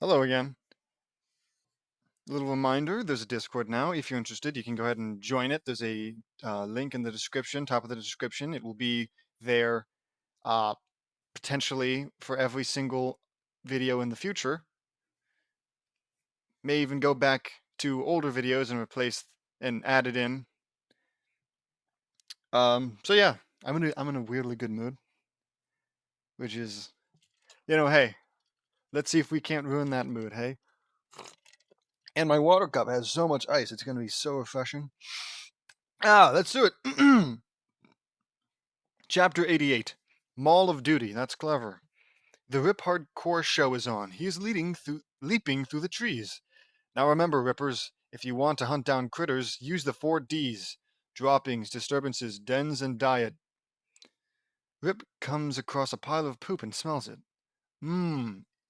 Hello again. Little reminder, there's a Discord now. If you're interested, you can go ahead and join it. There's a link in the description, top of the description. It will be there uh, potentially for every single video in the future. May even go back to older videos and replace and add it in. So yeah, I'm in a weirdly good mood, which is, hey, let's see if we can't ruin that mood, hey? And my water cup has so much ice, it's gonna be so refreshing. Let's do it. Chapter 88, Mall of Duty. That's clever. The Rip Hardcore show is on. He is leaping through the trees. Now remember, Rippers, if you want to hunt down critters, use the 4 Ds. Droppings, disturbances, dens, and diet. Rip comes across a pile of poop and smells it.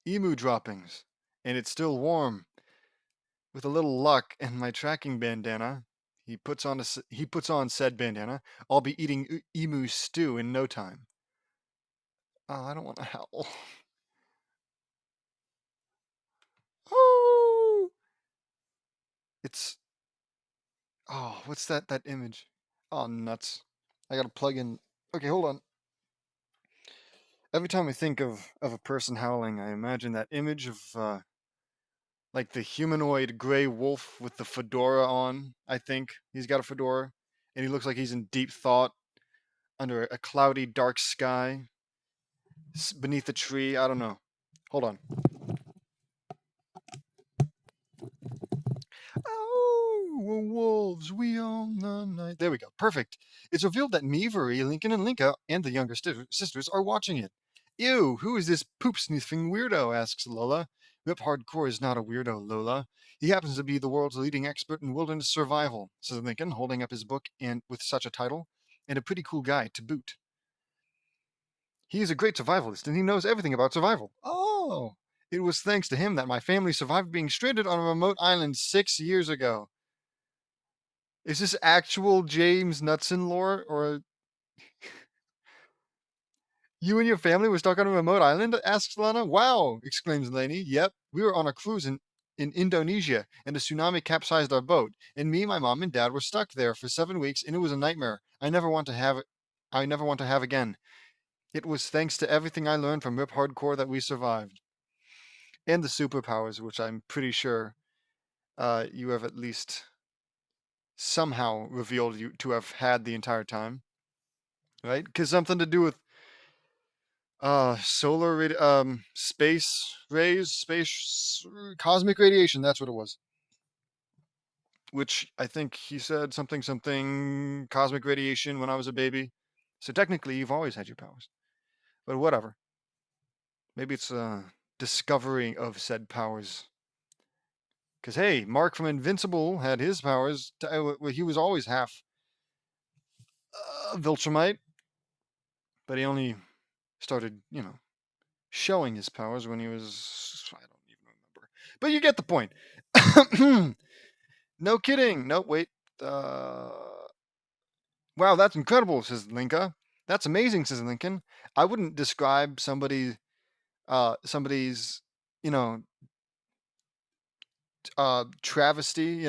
Emu droppings. And it's still warm. With a little luck and my tracking bandana, he puts on said bandana, I'll be eating emu stew in no time. Oh, I don't want to howl. Oh, it's what's that image? Oh, nuts! I gotta plug in. Okay, hold on. Every time I think of a person howling, I imagine that image of like the humanoid gray wolf with the fedora on. I think he's got a fedora, and he looks like he's in deep thought under a cloudy, dark sky beneath a tree. I don't know. Hold on. Oh, we're wolves, we own the night. There we go. Perfect. It's revealed that Meavery, Lincoln, and Linka, and the younger sisters are watching it. Ew, who is this poop sniffing weirdo? Asks Lola. Rip Hardcore is not a weirdo, Lola. He happens to be the world's leading expert in wilderness survival, says Lincoln, holding up his book and with such a title, and a pretty cool guy to boot. He is a great survivalist, and he knows everything about survival. Oh, it was thanks to him that my family survived being stranded on a remote island 6 years ago. Is this actual James Knudsen lore, or you and your family were stuck on a remote island? Asks Lana. Wow! Exclaims Lainey. Yep, we were on a cruise in Indonesia, and a tsunami capsized our boat. And me, my mom, and dad were stuck there for 7 weeks, and it was a nightmare. I never want to have again. It was thanks to everything I learned from Rip Hardcore that we survived, and the superpowers, which I'm pretty sure you have at least somehow revealed you to have had the entire time, right? Because something to do with space rays, space cosmic radiation. That's what it was. Which I think he said something cosmic radiation when I was a baby. So technically, you've always had your powers, but whatever. Maybe it's a discovery of said powers. Because hey, Mark from Invincible had his powers. He was always half Viltrumite, but he only started, showing his powers when he was, I don't even remember. But you get the point. No kidding. No, wait. Uh, wow, that's incredible, says Linka. That's amazing, says Lincoln. I wouldn't describe somebody's, you know, travesty,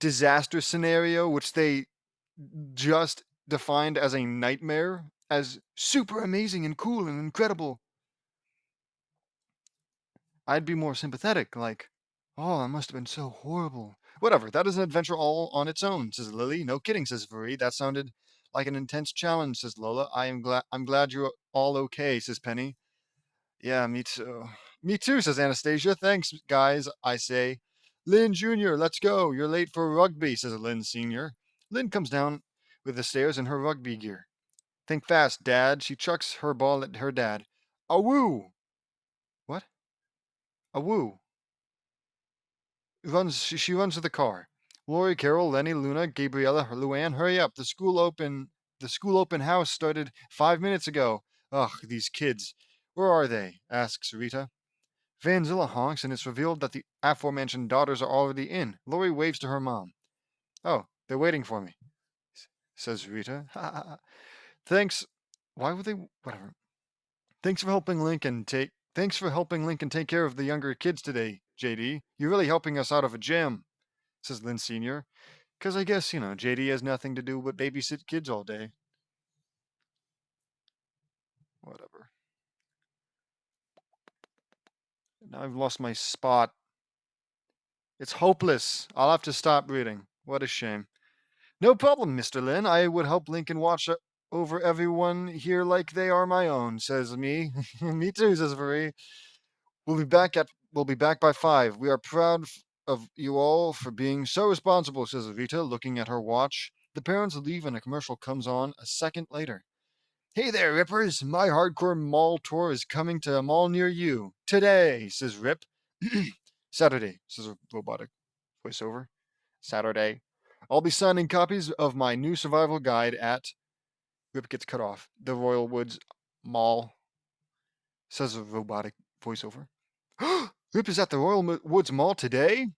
disaster scenario, which they just defined as a nightmare, as super amazing and cool and incredible. I'd be more sympathetic, like, oh, that must have been so horrible. Whatever, that is an adventure all on its own, says Lily. No kidding, says Marie. That sounded like an intense challenge, says Lola. I'm glad you're all okay, says Penny. Yeah, me too. Me too, says Anastasia. Thanks, guys, I say. Lynn Jr., let's go. You're late for rugby, says Lynn Sr. Lynn comes down with the stairs in her rugby gear. Think fast, Dad. She chucks her ball at her dad. Awoo! What? Awoo. She runs to the car. Lori, Carol, Lenny, Luna, Gabriella, Luann, hurry up. The school open house started 5 minutes ago. Ugh, these kids. Where are they? Asks Rita. Vanzilla honks, and it's revealed that the aforementioned daughters are already in. Lori waves to her mom. Oh, they're waiting for me, says Rita. Thanks. Why would they? Whatever. Thanks for helping Lincoln Thanks for helping Lincoln take care of the younger kids today, JD. You're really helping us out of a jam, says Lynn Sr. Because I guess, JD has nothing to do but babysit kids all day. Whatever. Now I've lost my spot. It's hopeless. I'll have to stop reading. What a shame. No problem, Mr. Lin. I would help Lincoln watch over everyone here like they are my own, says me. Me too, says Marie. We'll be back by 5. We are proud of you all for being so responsible, says Rita, looking at her watch. The parents leave and a commercial comes on a second later. Hey there, Rippers! My hardcore mall tour is coming to a mall near you. Today, says Rip. Saturday, says a robotic voiceover. Saturday. I'll be signing copies of my new survival guide at... Rip gets cut off. The Royal Woods Mall, says a robotic voiceover. Rip is at the Royal Woods Mall today?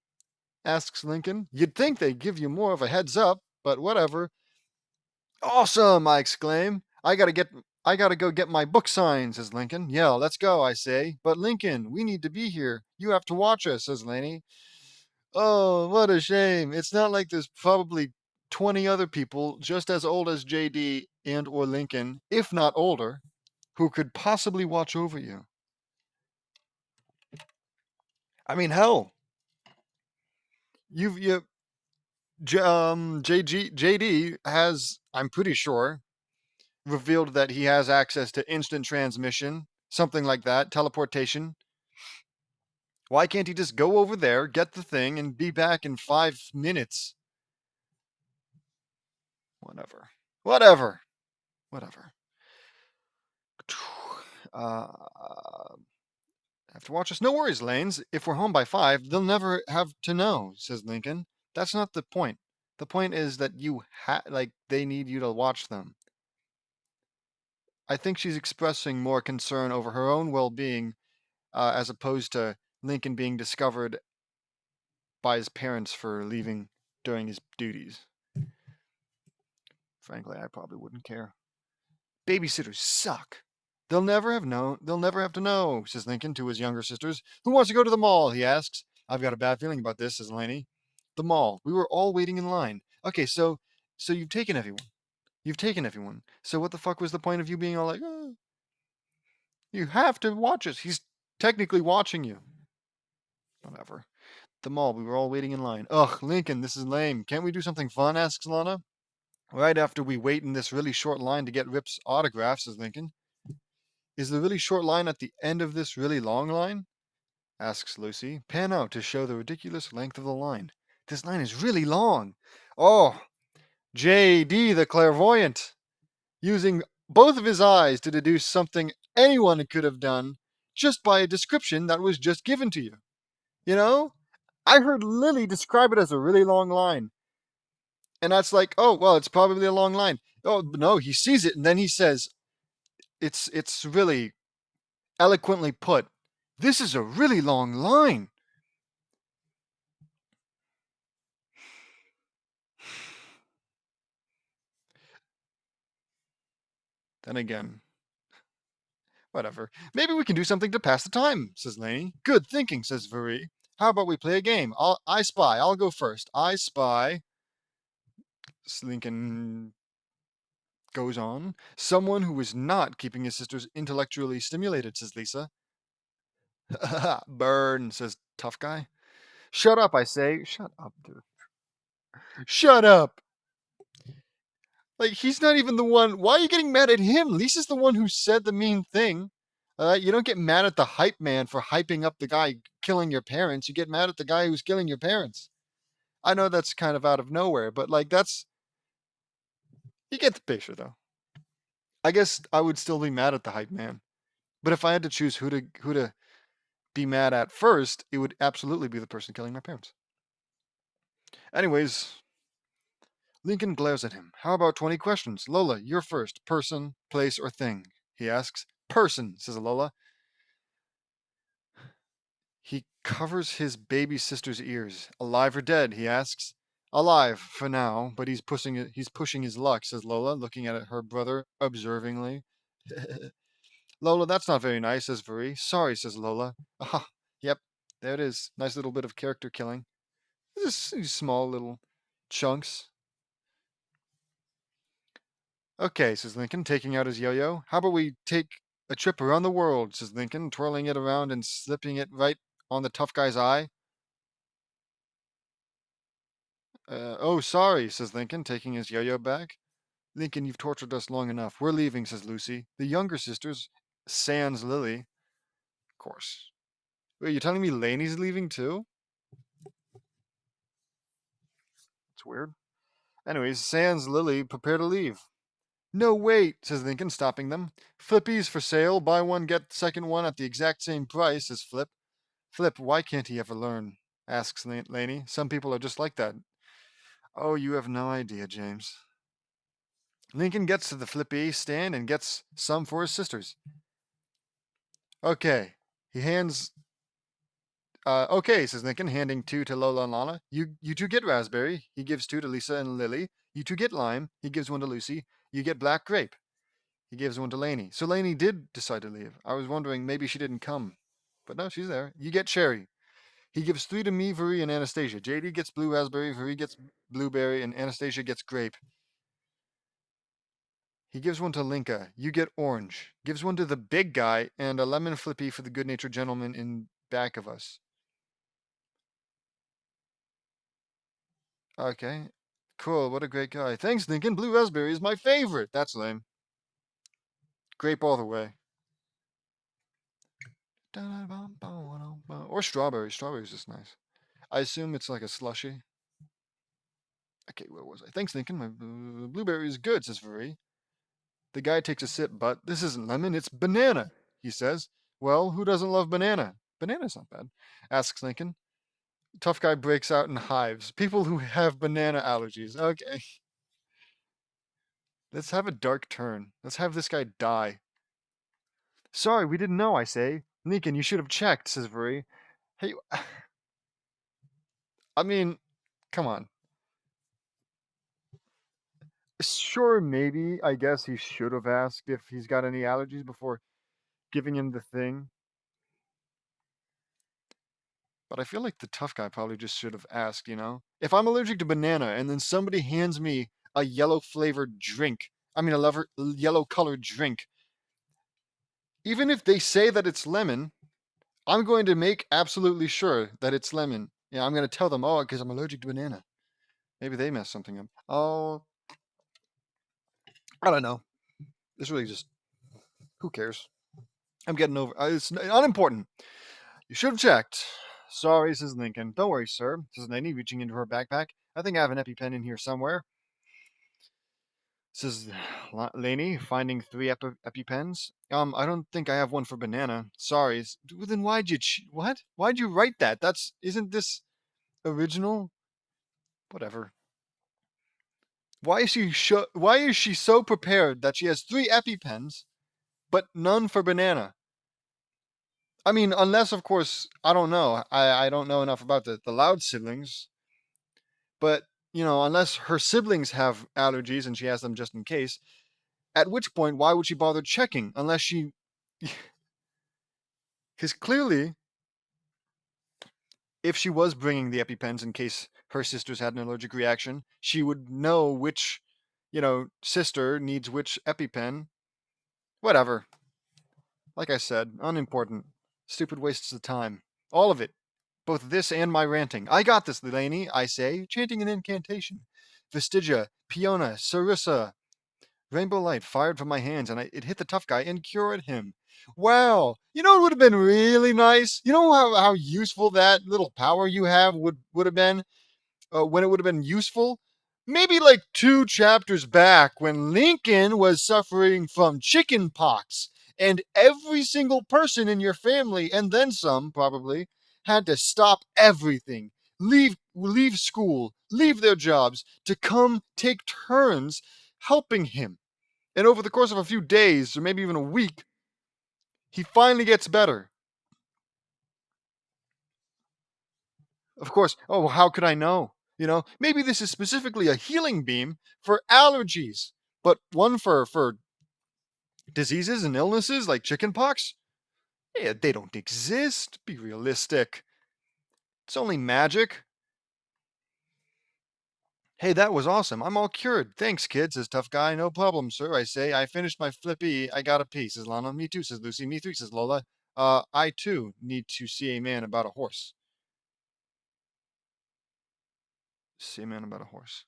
Asks Lincoln. You'd think they'd give you more of a heads up, but whatever. Awesome, I exclaim. I gotta go get my book signed, says Lincoln. Yeah, let's go, I say. But Lincoln, we need to be here. You have to watch us, says Laney. Oh, what a shame. It's not like there's probably 20 other people just as old as JD and or Lincoln, if not older, who could possibly watch over you. I mean, hell, you JD has, I'm pretty sure, revealed that he has access to instant transmission, something like that, teleportation. Why can't he just go over there, get the thing, and be back in 5 minutes? Whatever. Whatever. Whatever. Have to watch us. No worries, Lanes. If we're home by 5, they'll never have to know, says Lincoln. That's not the point. The point is that they need you to watch them. I think she's expressing more concern over her own well-being as opposed to Lincoln being discovered by his parents for leaving during his duties. Frankly, I probably wouldn't care. Babysitters suck. They'll never have to know, says Lincoln to his younger sisters. Who wants to go to the mall? He asks. I've got a bad feeling about this, says Laney. The mall. We were all waiting in line. Okay, so you've taken everyone. You've taken everyone. So what the fuck was the point of you being all like, oh, you have to watch us. He's technically watching you. Whatever. The mall. We were all waiting in line. Ugh, Lincoln, this is lame. Can't we do something fun? Asks Lana. Right after we wait in this really short line to get Rip's autograph, says Lincoln. Is the really short line at the end of this really long line? Asks Lucy. Pan out to show the ridiculous length of the line. This line is really long. Oh, J.D. the clairvoyant, using both of his eyes to deduce something anyone could have done just by a description that was just given to you. You know? I heard Lily describe it as a really long line. And that's like, oh, well, it's probably a long line. Oh, no, he sees it and then he says, it's really eloquently put. This is a really long line. Then again, whatever. Maybe we can do something to pass the time, says Laney. Good thinking, says Marie. How about we play a game? I spy. I'll go first. I spy. Lincoln goes on. Someone who is not keeping his sisters intellectually stimulated, says Lisa. Burn, says Tough Guy. Shut up, I say. Shut up, dude. Shut up. Like, he's not even the one. Why are you getting mad at him? Lisa's the one who said the mean thing. You don't get mad at the hype man for hyping up the guy killing your parents. You get mad at the guy who's killing your parents. I know that's kind of out of nowhere, but like that's you get the picture though. I guess I would still be mad at the hype man. But if I had to choose who to be mad at first, it would absolutely be the person killing my parents. Anyways, Lincoln glares at him. How about 20 questions? Lola, you're first. Person, place, or thing? He asks. Person, says Lola. He covers his baby sister's ears. Alive or dead? He asks. Alive for now, but he's pushing his luck, says Lola, looking at her brother observingly. Lola, that's not very nice, says Marie. Sorry, says Lola. Ah, yep, there it is. Nice little bit of character killing. Just these small little chunks. Okay, says Lincoln, taking out his yo-yo. How about we take a trip around the world, says Lincoln, twirling it around and slipping it right on the tough guy's eye. Oh, sorry, says Lincoln, taking his yo-yo back. Lincoln, you've tortured us long enough. We're leaving, says Lucy. The younger sisters, sans Lily. Of course. Wait, you telling me Laney's leaving too? It's weird. Anyways, sans Lily prepare to leave. No, wait, says Lincoln, stopping them. Flippies for sale. Buy one, get the second one at the exact same price, says Flip. Flip, why can't he ever learn? Asks Laney. Some people are just like that. Oh, you have no idea, James. Lincoln gets to the Flippy stand and gets some for his sisters. Okay. He hands. Okay, says Lincoln, handing two to Lola and Lana. You two get raspberry. He gives two to Lisa and Lily. You two get lime. He gives one to Lucy. You get black grape. He gives one to Laney. So Laney did decide to leave. I was wondering maybe she didn't come. But no, she's there. You get cherry. He gives three to me, Veri, and Anastasia. JD gets blue raspberry, Veri gets blueberry, and Anastasia gets grape. He gives one to Linka. You get orange. Gives one to the big guy, and a lemon flippy for the good-natured gentleman in back of us. Okay. Cool, what a great guy. Thanks, Lincoln. Blue raspberry is my favorite. That's lame. Grape all the way. Or strawberry. Strawberry is just nice. I assume it's like a slushy. Okay, where was I? Thanks, Lincoln. My blueberry is good, says Veri. The guy takes a sip, but this isn't lemon, it's banana, he says. Well, who doesn't love banana? Banana's not bad, asks Lincoln. Tough guy breaks out in hives. People who have banana allergies. Okay. Let's have a dark turn. Let's have this guy die. Sorry, we didn't know, I say. Lincoln, you should have checked, says Veri. Hey, I mean, come on. Sure, maybe. I guess he should have asked if he's got any allergies before giving him the thing. But I feel like the tough guy probably just should have asked, you know? If I'm allergic to banana and then somebody hands me a yellow flavored drink, yellow colored drink, even if they say that it's lemon, I'm going to make absolutely sure that it's lemon. Yeah, I'm going to tell them, oh, because I'm allergic to banana. Maybe they messed something up. Oh, I don't know. It's really just, who cares? I'm getting over. It's unimportant. You should have checked. Sorry, says Lincoln. Don't worry, sir, says Nanny, reaching into her backpack. I think I have an EpiPen in here somewhere. Says Laney, finding three EpiPens. I don't think I have one for banana. Sorry. Then why'd you what? Why'd you write that? Isn't this original? Whatever. Why is she so prepared that she has three EpiPens, but none for banana? I mean, unless of course I don't know. I don't know enough about the Loud siblings, but unless her siblings have allergies and she has them just in case. At which point, why would she bother checking unless she? Because clearly, if she was bringing the EpiPens in case her sisters had an allergic reaction, she would know which, sister needs which EpiPen. Whatever. Like I said, unimportant. Stupid wastes of time. All of it. Both this and my ranting. I got this, Laney, I say, chanting an incantation. Vestigia, Piona, Sarissa. Rainbow light fired from my hands, and it hit the tough guy and cured him. Wow! You know, it would have been really nice. You know how useful that little power you have would have been when it would have been useful? Maybe like 2 chapters back when Lincoln was suffering from chicken pox, and every single person in your family, and then some probably, had to stop everything, leave school, leave their jobs to come take turns helping him. And over the course of a few days, or maybe even a week, he finally gets better. Of course, oh, how could I know? Maybe this is specifically a healing beam for allergies, but one for Diseases and illnesses like chickenpox? Yeah, they don't exist. Be realistic. It's only magic. Hey, that was awesome. I'm all cured. Thanks, kid, says Tough Guy. No problem, sir, I say. I finished my flippy. I got a piece, says Lana. Me too, says Lucy. Me three, says Lola. I too need to see a man about a horse. See a man about a horse.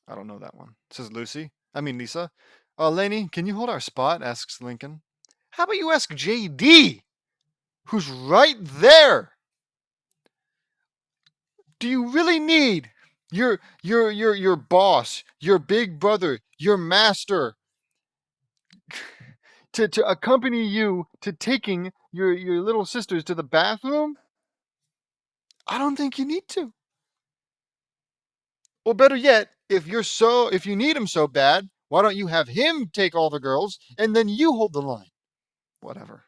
I don't know that one, says Lucy. I mean, Lisa. Laney, can you hold our spot? Asks Lincoln. How about you ask JD, who's right there? Do you really need your boss, your big brother, your master to accompany you to taking your little sisters to the bathroom? I don't think you need to. Or better yet, if you need him so bad, why don't you have him take all the girls and then you hold the line? Whatever.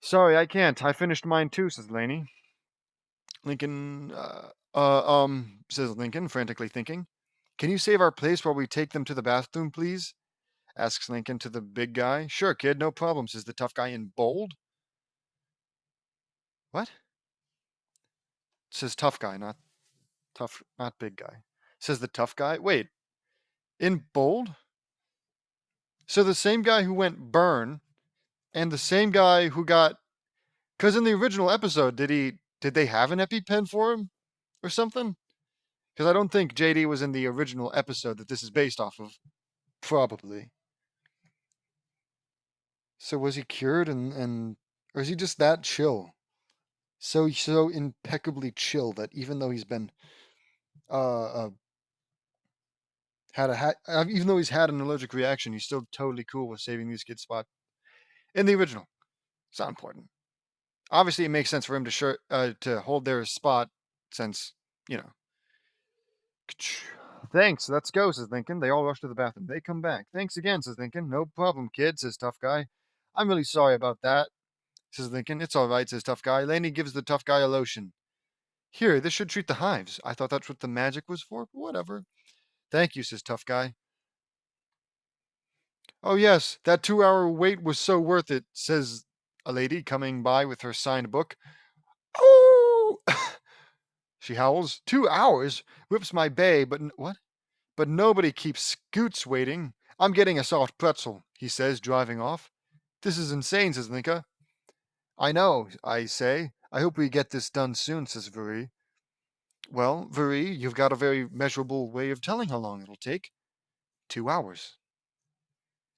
Sorry, I can't. I finished mine too, says Laney. Lincoln, says Lincoln, frantically thinking. Can you save our place while we take them to the bathroom, please? Asks Lincoln to the big guy. Sure, kid, no problem, says the tough guy in bold. What? Says tough guy, not big guy. Says the tough guy. Wait, in bold? So the same guy who went burn and the same guy who got, because in the original episode, did they have an EpiPen for him or something? Because I don't think JD was in the original episode that this is based off of. Probably. So was he cured and or is he just that chill? So impeccably chill that even though he's been even though he's had an allergic reaction, he's still totally cool with saving these kids' spot in the original. It's not important. Obviously, it makes sense for him to hold their spot since you know. Thanks. Let's go, says Lincoln. They all rush to the bathroom. They come back. Thanks again, says Lincoln. No problem, kid, says Tough Guy. I'm really sorry about that, says Lincoln. It's all right, says Tough Guy. Laney gives the Tough Guy a lotion. Here, this should treat the hives. I thought that's what the magic was for. Whatever. Thank you, says Tough Guy. Oh, yes, that 2 hour wait was so worth it, says a lady coming by with her signed book. Oh! She howls. 2 hours? Whips my bay, but what? But nobody keeps Scoots waiting. I'm getting a soft pretzel, he says, driving off. This is insane, says Linka. I know, I say. I hope we get this done soon, says Vuri. Well, Vuri, you've got a very measurable way of telling how long it'll take. 2 hours.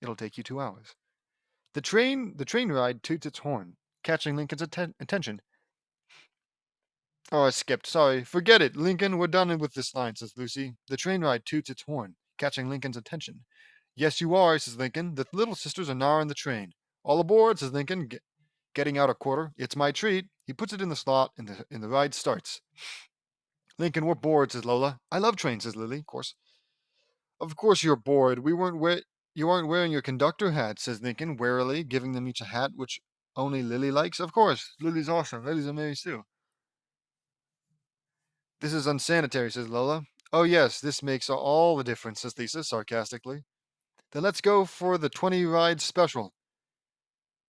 It'll take you 2 hours. The train ride toots its horn, catching Lincoln's attention. Oh, I skipped. Sorry. Forget it, Lincoln. We're done with this line, says Lucy. The train ride toots its horn, catching Lincoln's attention. Yes, you are, says Lincoln. The little sisters are now in the train. All aboard, says Lincoln, getting out a quarter. It's my treat. He puts it in the slot, and the ride starts. Lincoln, we're bored, says Lola. I love trains, says Lily, of course. Of course you're bored. You aren't wearing your conductor hat, says Lincoln, warily, giving them each a hat which only Lily likes. Of course. Lily's awesome. Lily's a Mary Sue. This is unsanitary, says Lola. Oh, yes, this makes all the difference, says Lisa, sarcastically. Then let's go for the 20 ride special,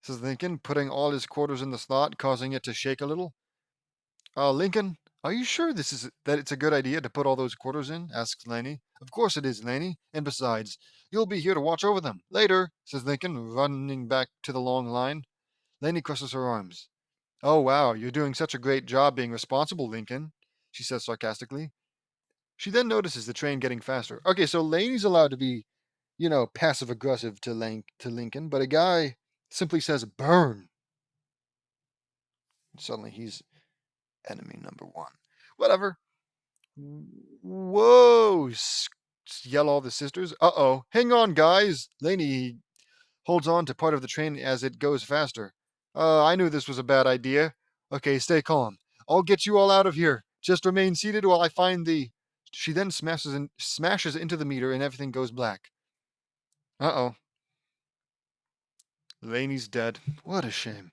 says Lincoln, putting all his quarters in the slot, causing it to shake a little. Lincoln, are you sure that it's a good idea to put all those quarters in? Asks Laney. Of course it is, Laney. And besides, you'll be here to watch over them. Later, says Lincoln, running back to the long line. Laney crosses her arms. Oh, wow, you're doing such a great job being responsible, Lincoln, she says sarcastically. She then notices the train getting faster. Okay, so Laney's allowed to be, passive aggressive to Lincoln, but a guy simply says burn. Suddenly he's enemy number one. Whatever. Whoa! Yell all the sisters. Uh-oh. Hang on, guys. Laney holds on to part of the train as it goes faster. I knew this was a bad idea. Okay, stay calm. I'll get you all out of here. Just remain seated while I find the... She then smashes into the meter and everything goes black. Uh-oh. Laney's dead. What a shame.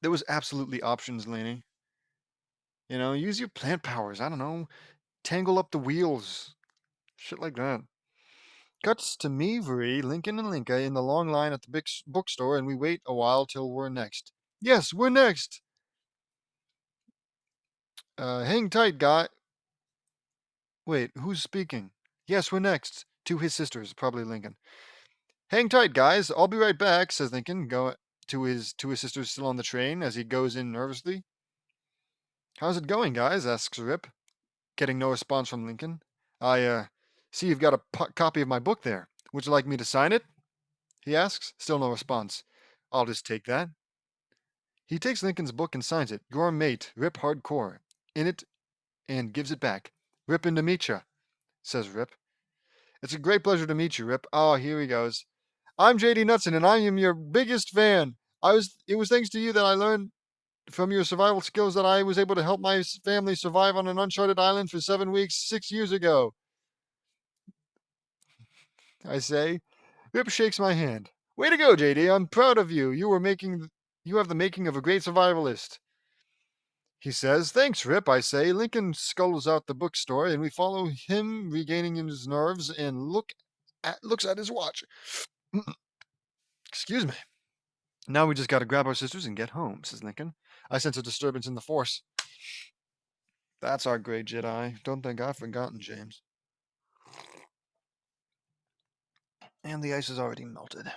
There was absolutely options, Laney. Use your plant powers. I don't know. Tangle up the wheels. Shit like that. Cuts to me, Veri, Lincoln, and Linka in the long line at the big bookstore, and we wait a while till we're next. Yes, we're next. Hang tight, guy. Wait, who's speaking? Yes, we're next. To his sisters, probably Lincoln. Hang tight, guys. I'll be right back, says Lincoln, go to his sisters still on the train as he goes in nervously. How's it going, guys? Asks Rip, getting no response from Lincoln. I see you've got a copy of my book there. Would you like me to sign it? He asks. Still no response. I'll just take that. He takes Lincoln's book and signs it. Your mate, Rip Hardcore. In it and gives it back. Rippin' to meet ya, says Rip. It's a great pleasure to meet you, Rip. Oh, here he goes. I'm JD Knutson, and I am your biggest fan. It was thanks to you that I learned from your survival skills that I was able to help my family survive on an uncharted island for 7 weeks 6 years ago. I say. Rip shakes my hand. Way to go, JD. I'm proud of you. You have the making of a great survivalist. He says, Thanks, Rip, I say. Lincoln scuttles out the bookstore, and we follow him, regaining his nerves, and looks at his watch. Excuse me. Now we just gotta grab our sisters and get home, says Lincoln. I sense a disturbance in the force. That's our great Jedi. Don't think I've forgotten, James. And the ice is already melted.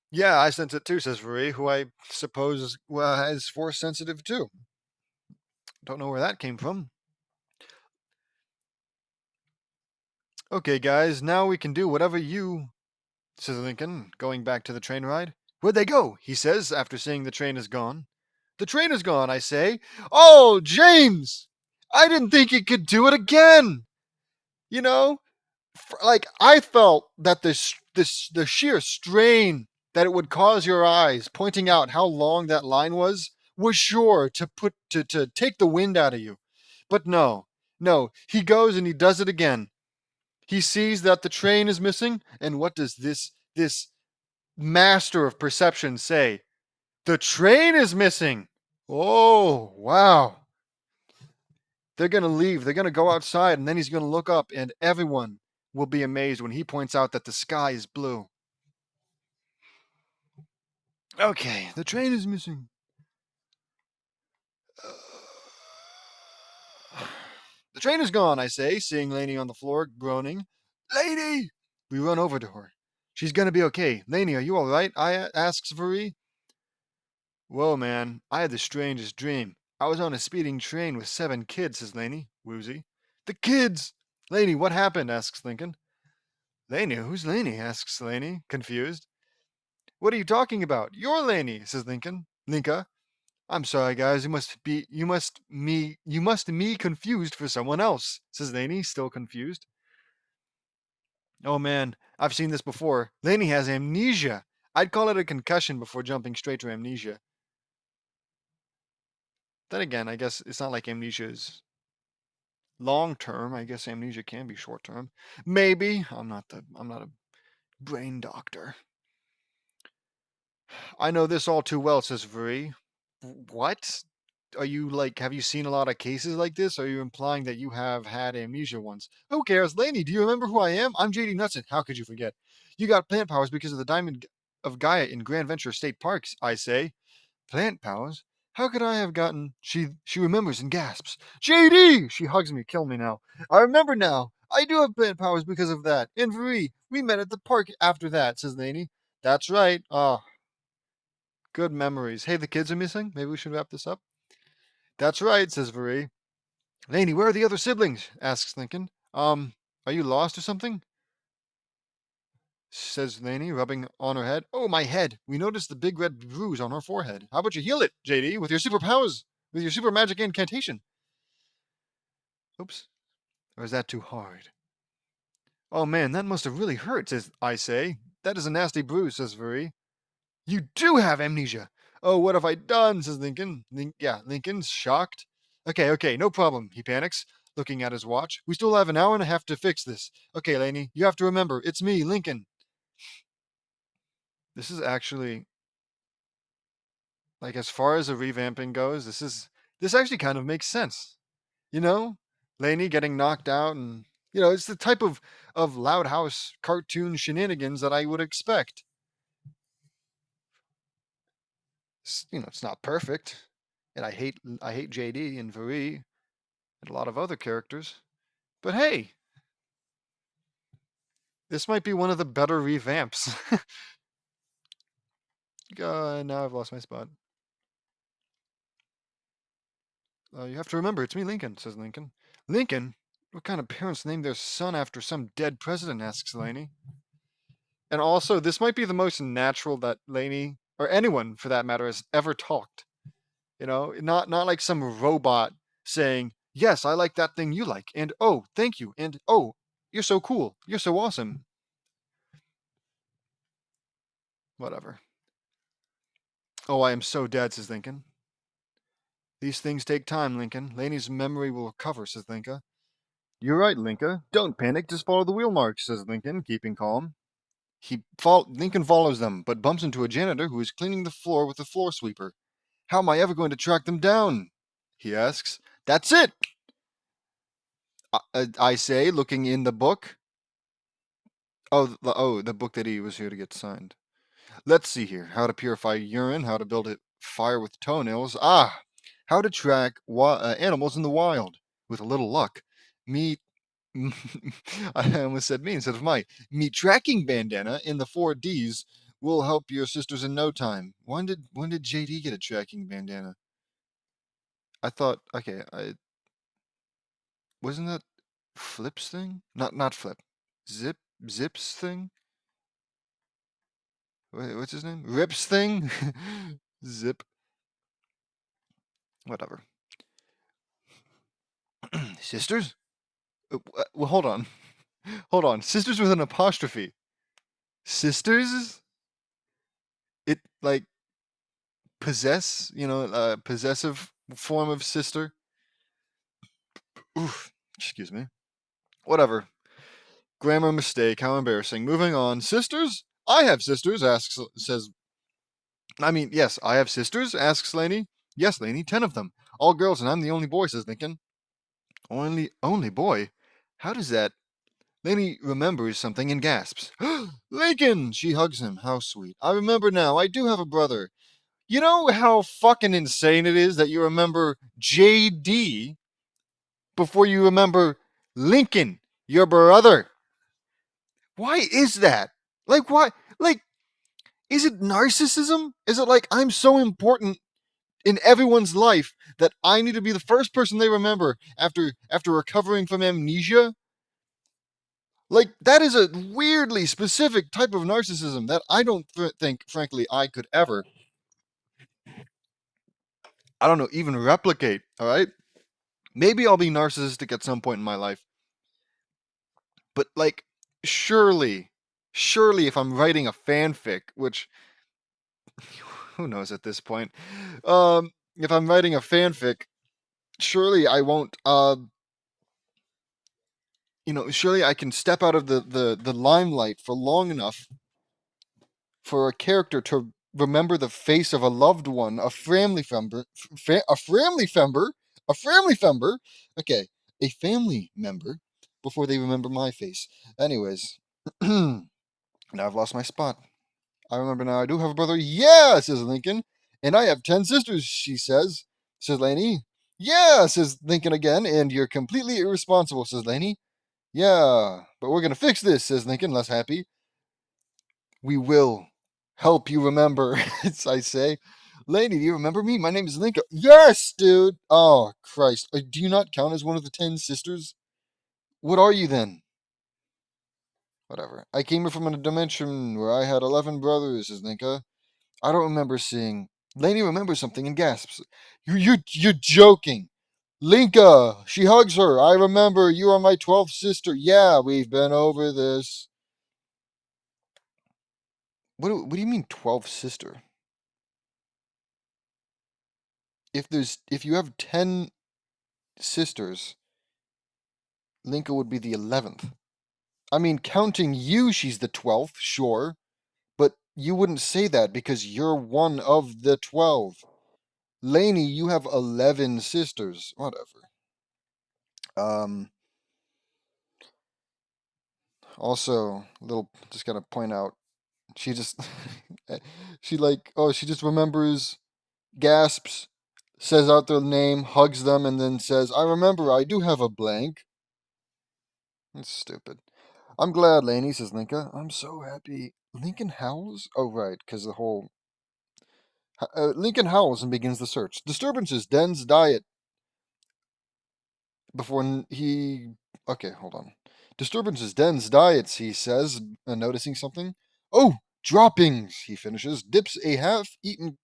Yeah, I sense it too, says Marie, who I suppose is force sensitive too. Don't know where that came from. Okay, guys, now we can do whatever you, says Lincoln, going back to the train ride. Where'd they go? He says, after seeing the train is gone. The train is gone, I say. Oh, James! I didn't think it could do it again! You know, like I felt that the sheer strain that it would cause your eyes, pointing out how long that line was sure to take the wind out of you. But no, he goes and he does it again. He sees that the train is missing, and what does this master of perception say? The train is missing. Oh, wow. They're going to leave. They're going to go outside, and then he's going to look up, and everyone will be amazed when he points out that the sky is blue. Okay, the train is missing. The train is gone, I say, seeing Lainey on the floor, groaning. Lainey! We run over to her. She's going to be okay. Lainey, are you all right? Asks Veri. Whoa, man, I had the strangest dream. I was on a speeding train with 7 kids, says Lainey, woozy. The kids! Lainey, what happened? Asks Lincoln. Lainey, who's Lainey? Asks Lainey, confused. What are you talking about? You're Lainey, says Linka. I'm sorry, guys. You must me confused for someone else, says Lainey, still confused. Oh man, I've seen this before. Lainey has amnesia. I'd call it a concussion before jumping straight to amnesia. Then again, I guess it's not like amnesia is long term. I guess amnesia can be short term. Maybe. I'm not a brain doctor. I know this all too well, says Veri. What? Are you like, have you seen a lot of cases like this? Or are you implying that you have had amnesia once? Who cares? Lainey, do you remember who I am? I'm JD Knutson. How could you forget? You got plant powers because of the Diamond of Gaia in Grand Venture State Parks, I say. Plant powers? How could I have gotten? She remembers and gasps. JD! She hugs me. Kill me now. I remember now. I do have plant powers because of that. And Veri, we met at the park after that, says Lainey. That's right. Ah, good memories. Hey, the kids are missing. Maybe we should wrap this up. That's right, says Veri. Lainey, where are the other siblings? Asks Lincoln. Are you lost or something? Says Lainey, rubbing on her head. Oh, my head. We noticed the big red bruise on her forehead. How about you heal it, JD, with your superpowers, with your super magic incantation? Oops. Or is that too hard? Oh man, that must have really hurt, says I say. That is a nasty bruise, says Veri. You do have amnesia. Oh, what have I done? Says Lincoln. Lincoln's shocked. Okay, no problem. He panics, looking at his watch. We still have an hour and a half to fix this. Okay, Lainey, you have to remember, it's me, Lincoln. This is actually, like, as far as the revamping goes, this actually kind of makes sense. You know? Lainey getting knocked out and It's the type of Loud House cartoon shenanigans that I would expect. It's not perfect, and I hate JD and Vari and a lot of other characters. But hey, this might be one of the better revamps. Now I've lost my spot. You have to remember, it's me, Lincoln, says Lincoln. Lincoln? What kind of parents name their son after some dead president, asks Lainey. And also, this might be the most natural that Lainey, or anyone for that matter, has ever talked. Not like some robot saying, yes, I like that thing you like, and oh, thank you, and oh, you're so cool, you're so awesome. Whatever. Oh, I am so dead, says Lincoln. These things take time, Lincoln. Lainey's memory will recover, says Linka. You're right, Linka. Don't panic, just follow the wheel marks, says Lincoln, keeping calm. Lincoln follows them, but bumps into a janitor who is cleaning the floor with a floor sweeper. How am I ever going to track them down? He asks. That's it, I say, looking in the book. The book that he was here to get signed. Let's see here. How to purify urine, how to build a fire with toenails. How to track animals in the wild. With a little luck. Me I almost said me instead of my. Me tracking bandana in the 4Ds will help your sisters in no time. When did JD get a tracking bandana? I thought, okay, wasn't that Flip's thing? Not Flip. Zip's thing? What's his name? Rip's thing? Zip. Whatever. Sisters? Well, hold on. Hold on. Sisters with an apostrophe. Sisters? It, like, possessive form of sister? Oof. Excuse me. Whatever. Grammar mistake. How embarrassing. Moving on. Sisters? I have sisters, yes, I have sisters, asks Laney. Yes, Laney, 10 of them. All girls, and I'm the only boy, says Lincoln. Only boy? How does that? Laney remembers something and gasps. Lincoln! She hugs him. How sweet. I remember now. I do have a brother. You know how fucking insane it is that you remember JD before you remember Lincoln, your brother? Why is that? Like, why? Like, is it narcissism? Is it like I'm so important in everyone's life that I need to be the first person they remember after recovering from amnesia? Like, that is a weirdly specific type of narcissism that I don't think, frankly, I could ever, I don't know, even replicate, all right? Maybe I'll be narcissistic at some point in my life, but, like, surely, if I'm writing a fanfic, which, who knows at this point, if I'm writing a fanfic, surely I won't, surely I can step out of the limelight for long enough for a character to remember the face of a loved one, a family member, okay, a family member, before they remember my face. Anyways, now I've lost my spot. I remember now. I do have a brother. Yeah, says Lincoln, and I have 10 sisters. She says Laney. Yeah, says Lincoln again, and you're completely irresponsible, says Laney. Yeah, but we're gonna fix this, says Lincoln, less happy. We will help you remember, I say. Lady, do you remember me? My name is Lincoln. Yes, dude. Oh, Christ. Do you not count as one of the 10 sisters? What are you then? Whatever. I came here from a dimension where I had 11 brothers, says Linka. I don't remember seeing. Laney remembers something and gasps. You're joking. Linka, she hugs her. I remember you are my 12th sister. Yeah, we've been over this. What do you mean 12th sister? If you have 10 sisters, Linka would be the 11th. I mean, counting you, she's the 12th, sure, but you wouldn't say that because you're one of the 12. Lainey, you have 11 sisters. Whatever. Um, Also, just gotta point out, she just, she just remembers, gasps, says out their name, hugs them, and then says, I remember, I do have a blank. That's stupid. I'm glad, Lainey, says Linka. I'm so happy. Lincoln howls? Oh, right, because the whole. Lincoln howls and begins the search. Disturbances, Den's diet. Before he. Okay, hold on. Disturbances, Den's diets, he says, noticing something. Oh, droppings, he finishes. Dips a half-eaten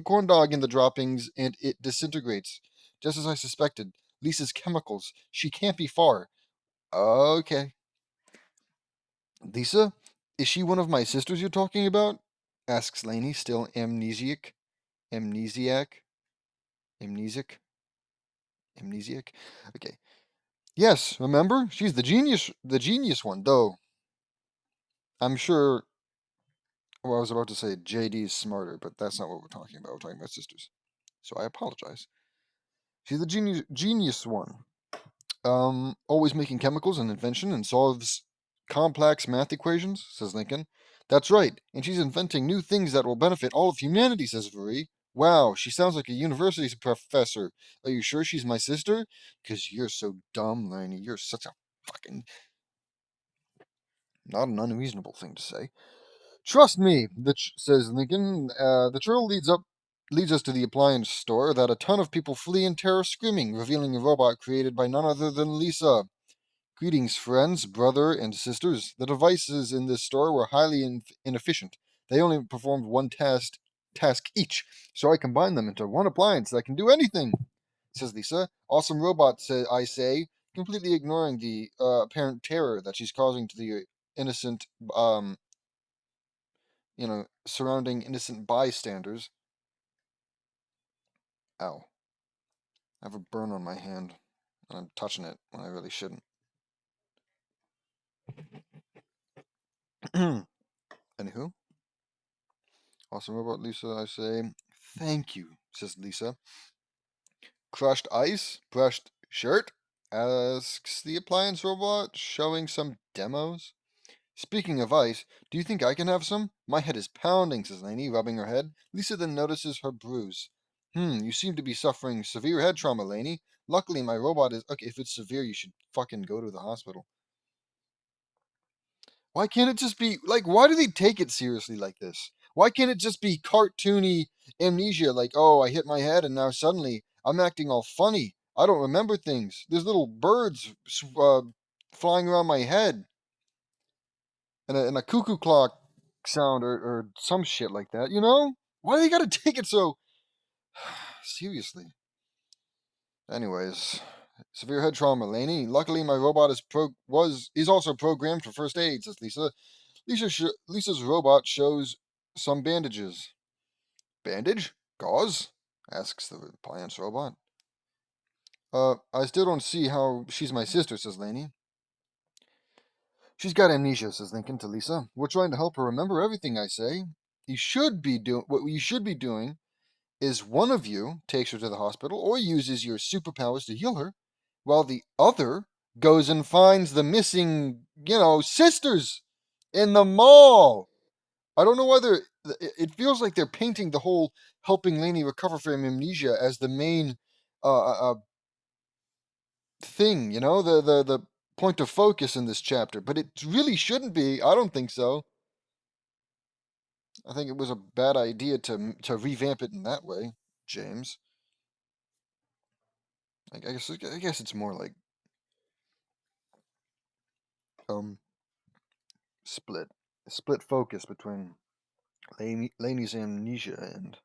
corn dog in the droppings, and it disintegrates. Just as I suspected. Lisa's chemicals. She can't be far. Okay. Lisa? Is she one of my sisters you're talking about? Asks Lainey, still amnesiac. Amnesiac? Amnesiac? Amnesiac? Okay. Yes, remember? She's the genius one, though. I'm sure. Well, I was about to say JD's smarter, but that's not what we're talking about. We're talking about sisters. So I apologize. She's the genius one. Always making chemicals and invention and solves complex math equations, says Lincoln. That's right, and she's inventing new things that will benefit all of humanity, says Marie. Wow, she sounds like a university professor. Are you sure she's my sister? 'Cause you're so dumb, Laney. You're such a fucking. Not an unreasonable thing to say. Trust me, says Lincoln. The trail leads us to the appliance store that a ton of people flee in terror screaming, revealing a robot created by none other than Lisa. Greetings, friends, brother, and sisters. The devices in this store were highly inefficient. They only performed one task each, so I combined them into one appliance that can do anything, says Lisa. Awesome robot, I say, completely ignoring the apparent terror that she's causing to the innocent, surrounding innocent bystanders. Ow. I have a burn on my hand, and I'm touching it when I really shouldn't. Anywho. Awesome robot, Lisa, I say. Thank you, says Lisa. Crushed ice? Brushed shirt? Asks the appliance robot, showing some demos. Speaking of ice, do you think I can have some? My head is pounding, says Lainey, rubbing her head. Lisa then notices her bruise. You seem to be suffering severe head trauma, Lainey. Luckily, my robot is. Okay, if it's severe, you should fucking go to the hospital. Why can't it just be like? Why do they take it seriously like this? Why can't it just be cartoony amnesia? Like, oh, I hit my head and now suddenly I'm acting all funny. I don't remember things. There's little birds flying around my head, and a cuckoo clock sound or some shit like that. You know? Why do they gotta take it so seriously? Anyways, severe head trauma, Laney. Luckily, my robot is also programmed for first aid, says Lisa. Lisa's robot shows some bandages. Bandage? Gauze? Asks the appliance robot. I still don't see how she's my sister, says Laney. She's got amnesia, says Lincoln to Lisa. We're trying to help her remember everything, I say. What you should be doing is one of you takes her to the hospital or uses your superpowers to heal her, while the other goes and finds the missing, sisters in the mall. I don't know whether it feels like they're painting the whole helping Lainey recover from amnesia as the main thing, the point of focus in this chapter, but it really shouldn't be. I don't think so. I think it was a bad idea to revamp it in that way, James. I guess it's more like um split split focus between Lainey's amnesia and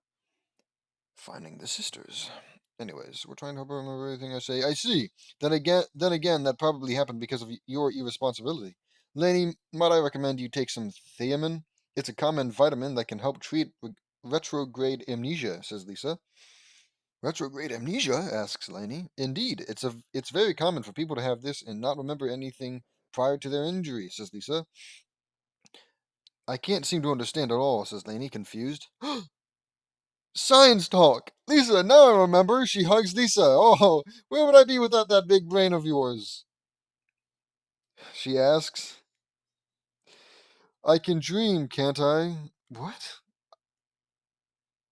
finding the sisters. Anyways, we're trying to help her remember everything I say. I see. Then again, that probably happened because of your irresponsibility. Lainey, might I recommend you take some thiamine? It's a common vitamin that can help treat retrograde amnesia, says Lisa. Retrograde amnesia? Asks Lainey. Indeed, it's very common for people to have this and not remember anything prior to their injury, says Lisa. I can't seem to understand at all, says Lainey, confused. Science talk! Lisa, now I remember. She hugs Lisa. Oh, where would I be without that big brain of yours? She asks. I can dream, can't I? What?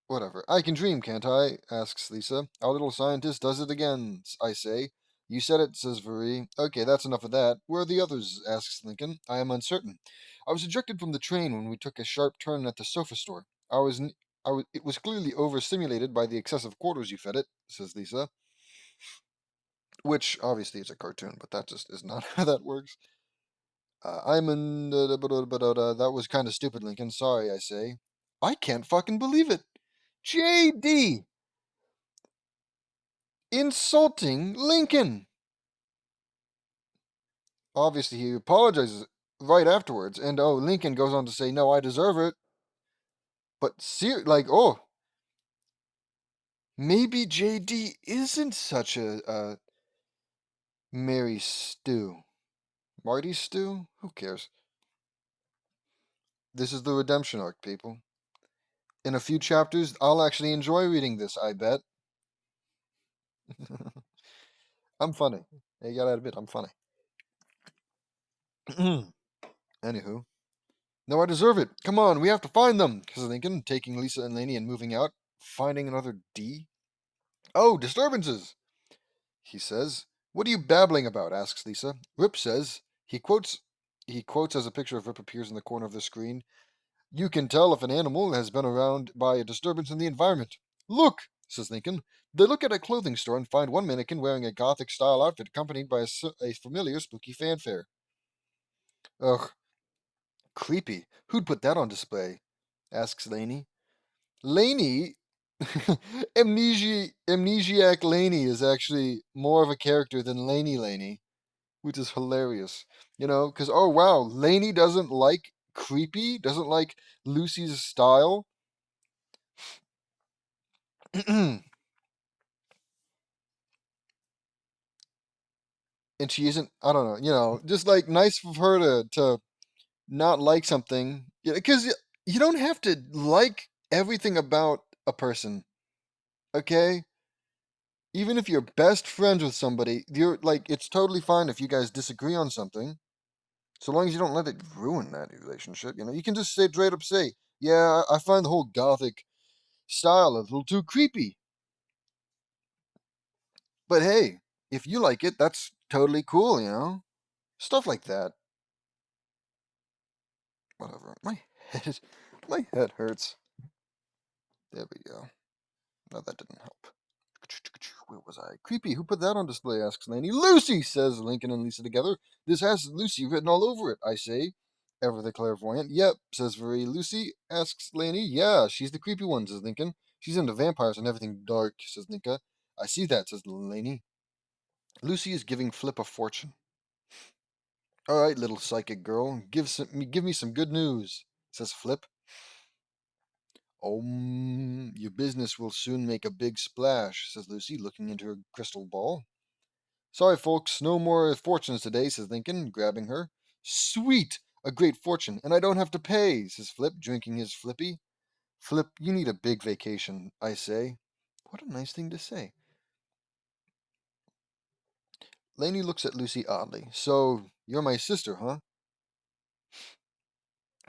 Whatever. I can dream, can't I? Asks Lisa. Our little scientist does it again, I say. You said it, says Marie. Okay, that's enough of that. Where are the others? Asks Lincoln. I am uncertain. I was ejected from the train when we took a sharp turn at the sofa store. It was clearly overstimulated by the excessive quarters you fed it, says Lisa. Which obviously is a cartoon, but that just is not how that works. I'm in. That was kind of stupid, Lincoln. Sorry, I say. I can't fucking believe it. JD insulting Lincoln. Obviously, he apologizes right afterwards, and Lincoln goes on to say, "No, I deserve it." But maybe JD isn't such a Mary Stew, Marty Stew. Who cares? This is the redemption arc, people. In a few chapters, I'll actually enjoy reading this. I bet. I'm funny. You gotta admit, I'm funny. Anywho. No, I deserve it. Come on, we have to find them, says Lincoln, taking Lisa and Laney and moving out. Finding another D? Oh, disturbances, he says. What are you babbling about? Asks Lisa. Rip says, he quotes as a picture of Rip appears in the corner of the screen. You can tell if an animal has been around by a disturbance in the environment. Look, says Lincoln. They look at a clothing store and find one mannequin wearing a gothic style outfit accompanied by a familiar spooky fanfare. Ugh, creepy. Who'd put that on display? Asks Laney. Laney, Amnesiac Laney is actually more of a character than Laney, which is hilarious. Because, oh wow, Laney doesn't like creepy, doesn't like Lucy's style. And she isn't, I don't know, just like nice of her to not like something. Because you don't have to like everything about a person, okay? Even if you're best friends with somebody, you're like, it's totally fine if you guys disagree on something, so long as you don't let it ruin that relationship. You can just straight up say, yeah, I find the whole gothic style a little too creepy. But hey, if you like it, that's totally cool. Stuff like that. Whatever. Head, my head hurts. There we go. No, that didn't help. Where was I? Creepy. Who put that on display? Asks Laney. Lucy, says Lincoln and Lisa together. This has Lucy written all over it, I say. Ever the clairvoyant. Yep, says Very. Lucy, asks Laney. Yeah, she's the creepy one, says Lincoln. She's into vampires and everything dark, says Linka. I see that, says Laney. Lucy is giving Flip a fortune. All right, little psychic girl, give me some good news, says Flip. Your business will soon make a big splash, says Lucy, looking into her crystal ball. Sorry, folks, no more fortunes today, says Lincoln, grabbing her. Sweet! A great fortune, and I don't have to pay, says Flip, drinking his Flippy. Flip, you need a big vacation, I say. What a nice thing to say. Laney looks at Lucy oddly. So, you're my sister, huh?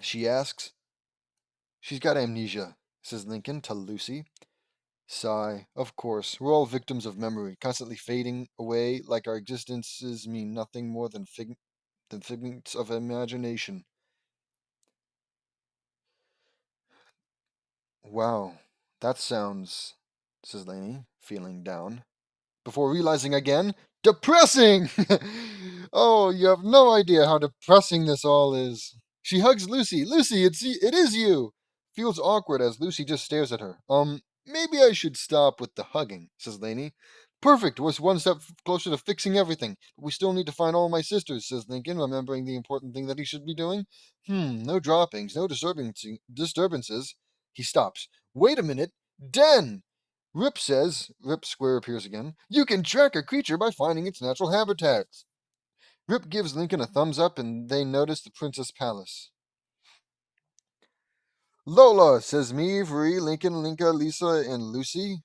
She asks. She's got amnesia, says Lincoln to Lucy. Sigh. Of course, we're all victims of memory, constantly fading away like our existences mean nothing more than figments of imagination. Wow, that sounds, says Laney, feeling down. Before realizing again, depressing! Oh, you have no idea how depressing this all is. She hugs Lucy. Lucy, it is you! Feels awkward as Lucy just stares at her. Maybe I should stop with the hugging, says Laney. Perfect, was one step closer to fixing everything. But we still need to find all my sisters, says Lincoln, remembering the important thing that he should be doing. No droppings, no disturbances. He stops. Wait a minute. Den! Rip Square appears again, you can track a creature by finding its natural habitats. Rip gives Lincoln a thumbs up and they notice the Princess Palace. Lola, says me, Vri, Lincoln, Linka, Lisa, and Lucy.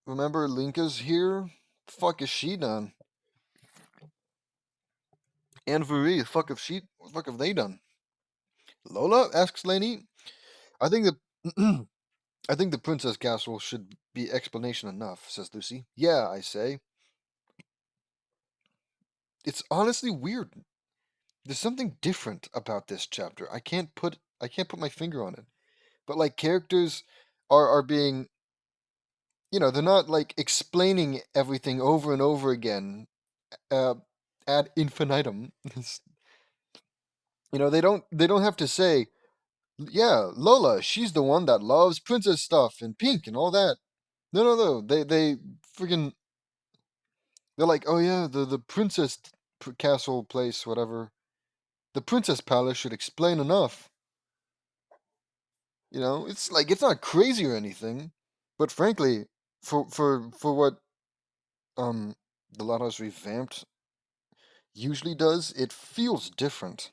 Remember, Linka's here? Fuck is she done? And Vuri, what the fuck have they done? Lola? Asks Lainey. I think the I think the Princess Castle should be explanation enough, says Lucy. Yeah, I say. It's honestly weird. There's something different about this chapter. I can't put my finger on it. But like characters are being, they're not like explaining everything over and over again uh ad infinitum. They don't have to say, yeah, Lola, she's the one that loves princess stuff and pink and all that. No. They freaking they're like, oh yeah, the princess castle place, whatever. The princess palace should explain enough. It's like it's not crazy or anything, but frankly, for what um the Lotto's Revamped usually does, it feels different.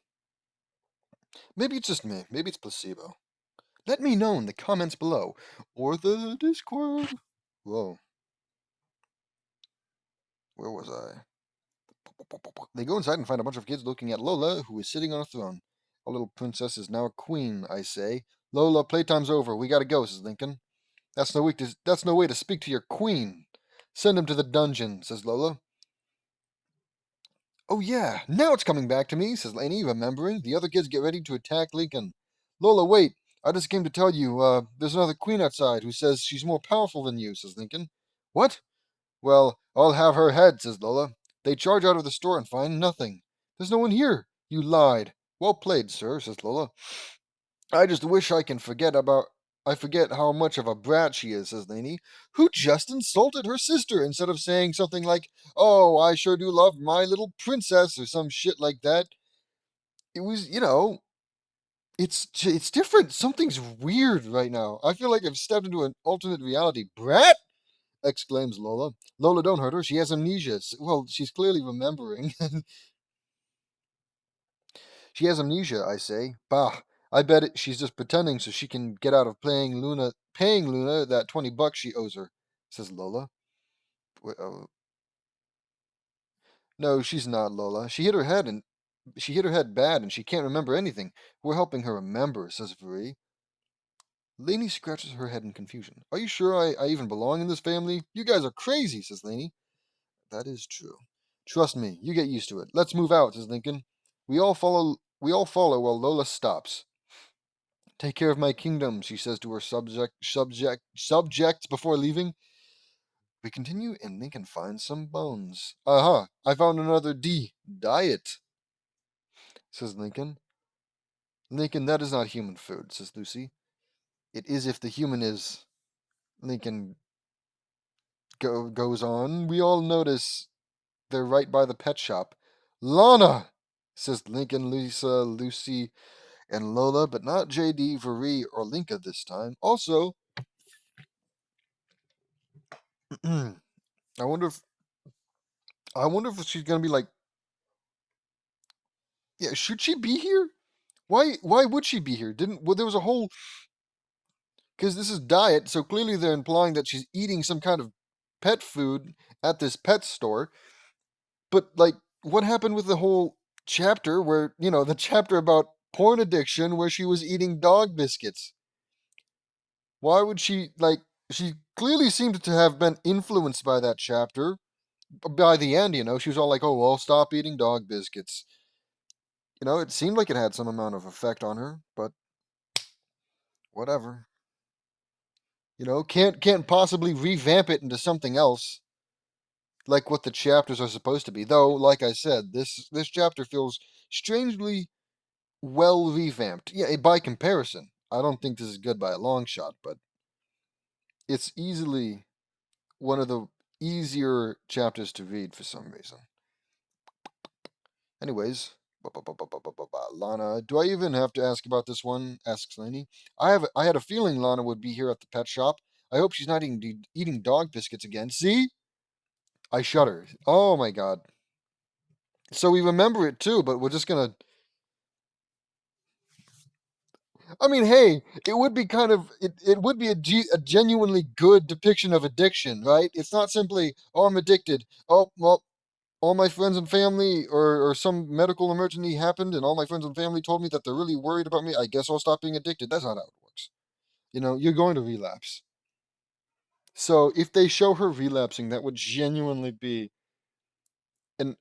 Maybe it's just me. Maybe it's placebo. Let me know in the comments below or the Discord. Whoa, where was I? They go inside and find a bunch of kids looking at Lola, who is sitting on a throne. A little princess is now a queen, I say. Lola, playtime's over. We gotta go, says Lincoln. That's no way to speak to your queen. Send him to the dungeon, says Lola. Oh yeah, now it's coming back to me, says Lainey, remembering. The other kids get ready to attack Lincoln. Lola, wait. I just came to tell you, there's another queen outside who says she's more powerful than you, says Lincoln. What? Well, I'll have her head, says Lola. They charge out of the store and find nothing. There's no one here. You lied. Well played, sir, says Lola. I just wish I forget how much of a brat she is, says Lainey, who just insulted her sister instead of saying something like, oh, I sure do love my little princess, or some shit like that. It was, it's different. Something's weird right now. I feel like I've stepped into an alternate reality. Brat! Exclaims Lola. Lola, don't hurt her. She has amnesia. Well, she's clearly remembering. She has amnesia, I say. Bah, I bet she's just pretending so she can get out of paying Luna that $20 she owes her, says Lola. Oh, no, she's not, Lola. She hit her head bad and she can't remember anything. We're helping her remember, says Vuri. Lainey scratches her head in confusion. Are you sure I even belong in this family? You guys are crazy, says Lainey. That is true. Trust me, you get used to it. Let's move out, says Lincoln. We all follow while Lola stops. Take care of my kingdom, she says to her subjects before leaving. We continue and Lincoln finds some bones. Aha, I found another diet, says Lincoln. Lincoln, that is not human food, says Lucy. It is if the human is. Lincoln goes on. We all notice they're right by the pet shop. Lana, says Lincoln, Lisa, Lucy, and Lola, but not JD, Vuri, or Linka this time. Also, I wonder if she's gonna be like, yeah, should she be here? Why would she be here? There was a whole, because this is diet, so clearly they're implying that she's eating some kind of pet food at this pet store. But like, what happened with the whole chapter where the chapter about porn addiction where she was eating dog biscuits? Why would she like? She clearly seemed to have been influenced by that chapter. By the end, she was all like, "Oh, well, stop eating dog biscuits." It seemed like it had some amount of effect on her, but whatever. Can't possibly revamp it into something else like what the chapters are supposed to be. Though, like I said, this chapter feels strangely well revamped. Yeah, by comparison, I don't think this is good by a long shot, but it's easily one of the easier chapters to read for some reason. Anyways, Lana, do I even have to ask about this one? Asks Lainey. I had a feeling Lana would be here at the pet shop. I hope she's not eating dog biscuits again. See? I shudder. Oh my god. So we remember it too, but we're just gonna. I mean, hey, it would be it would be a genuinely good depiction of addiction, right? It's not simply, oh, I'm addicted. Oh, well, all my friends and family, or some medical emergency happened, and all my friends and family told me that they're really worried about me, I guess I'll stop being addicted. That's not how it works. You're going to relapse. So if they show her relapsing, that would genuinely be an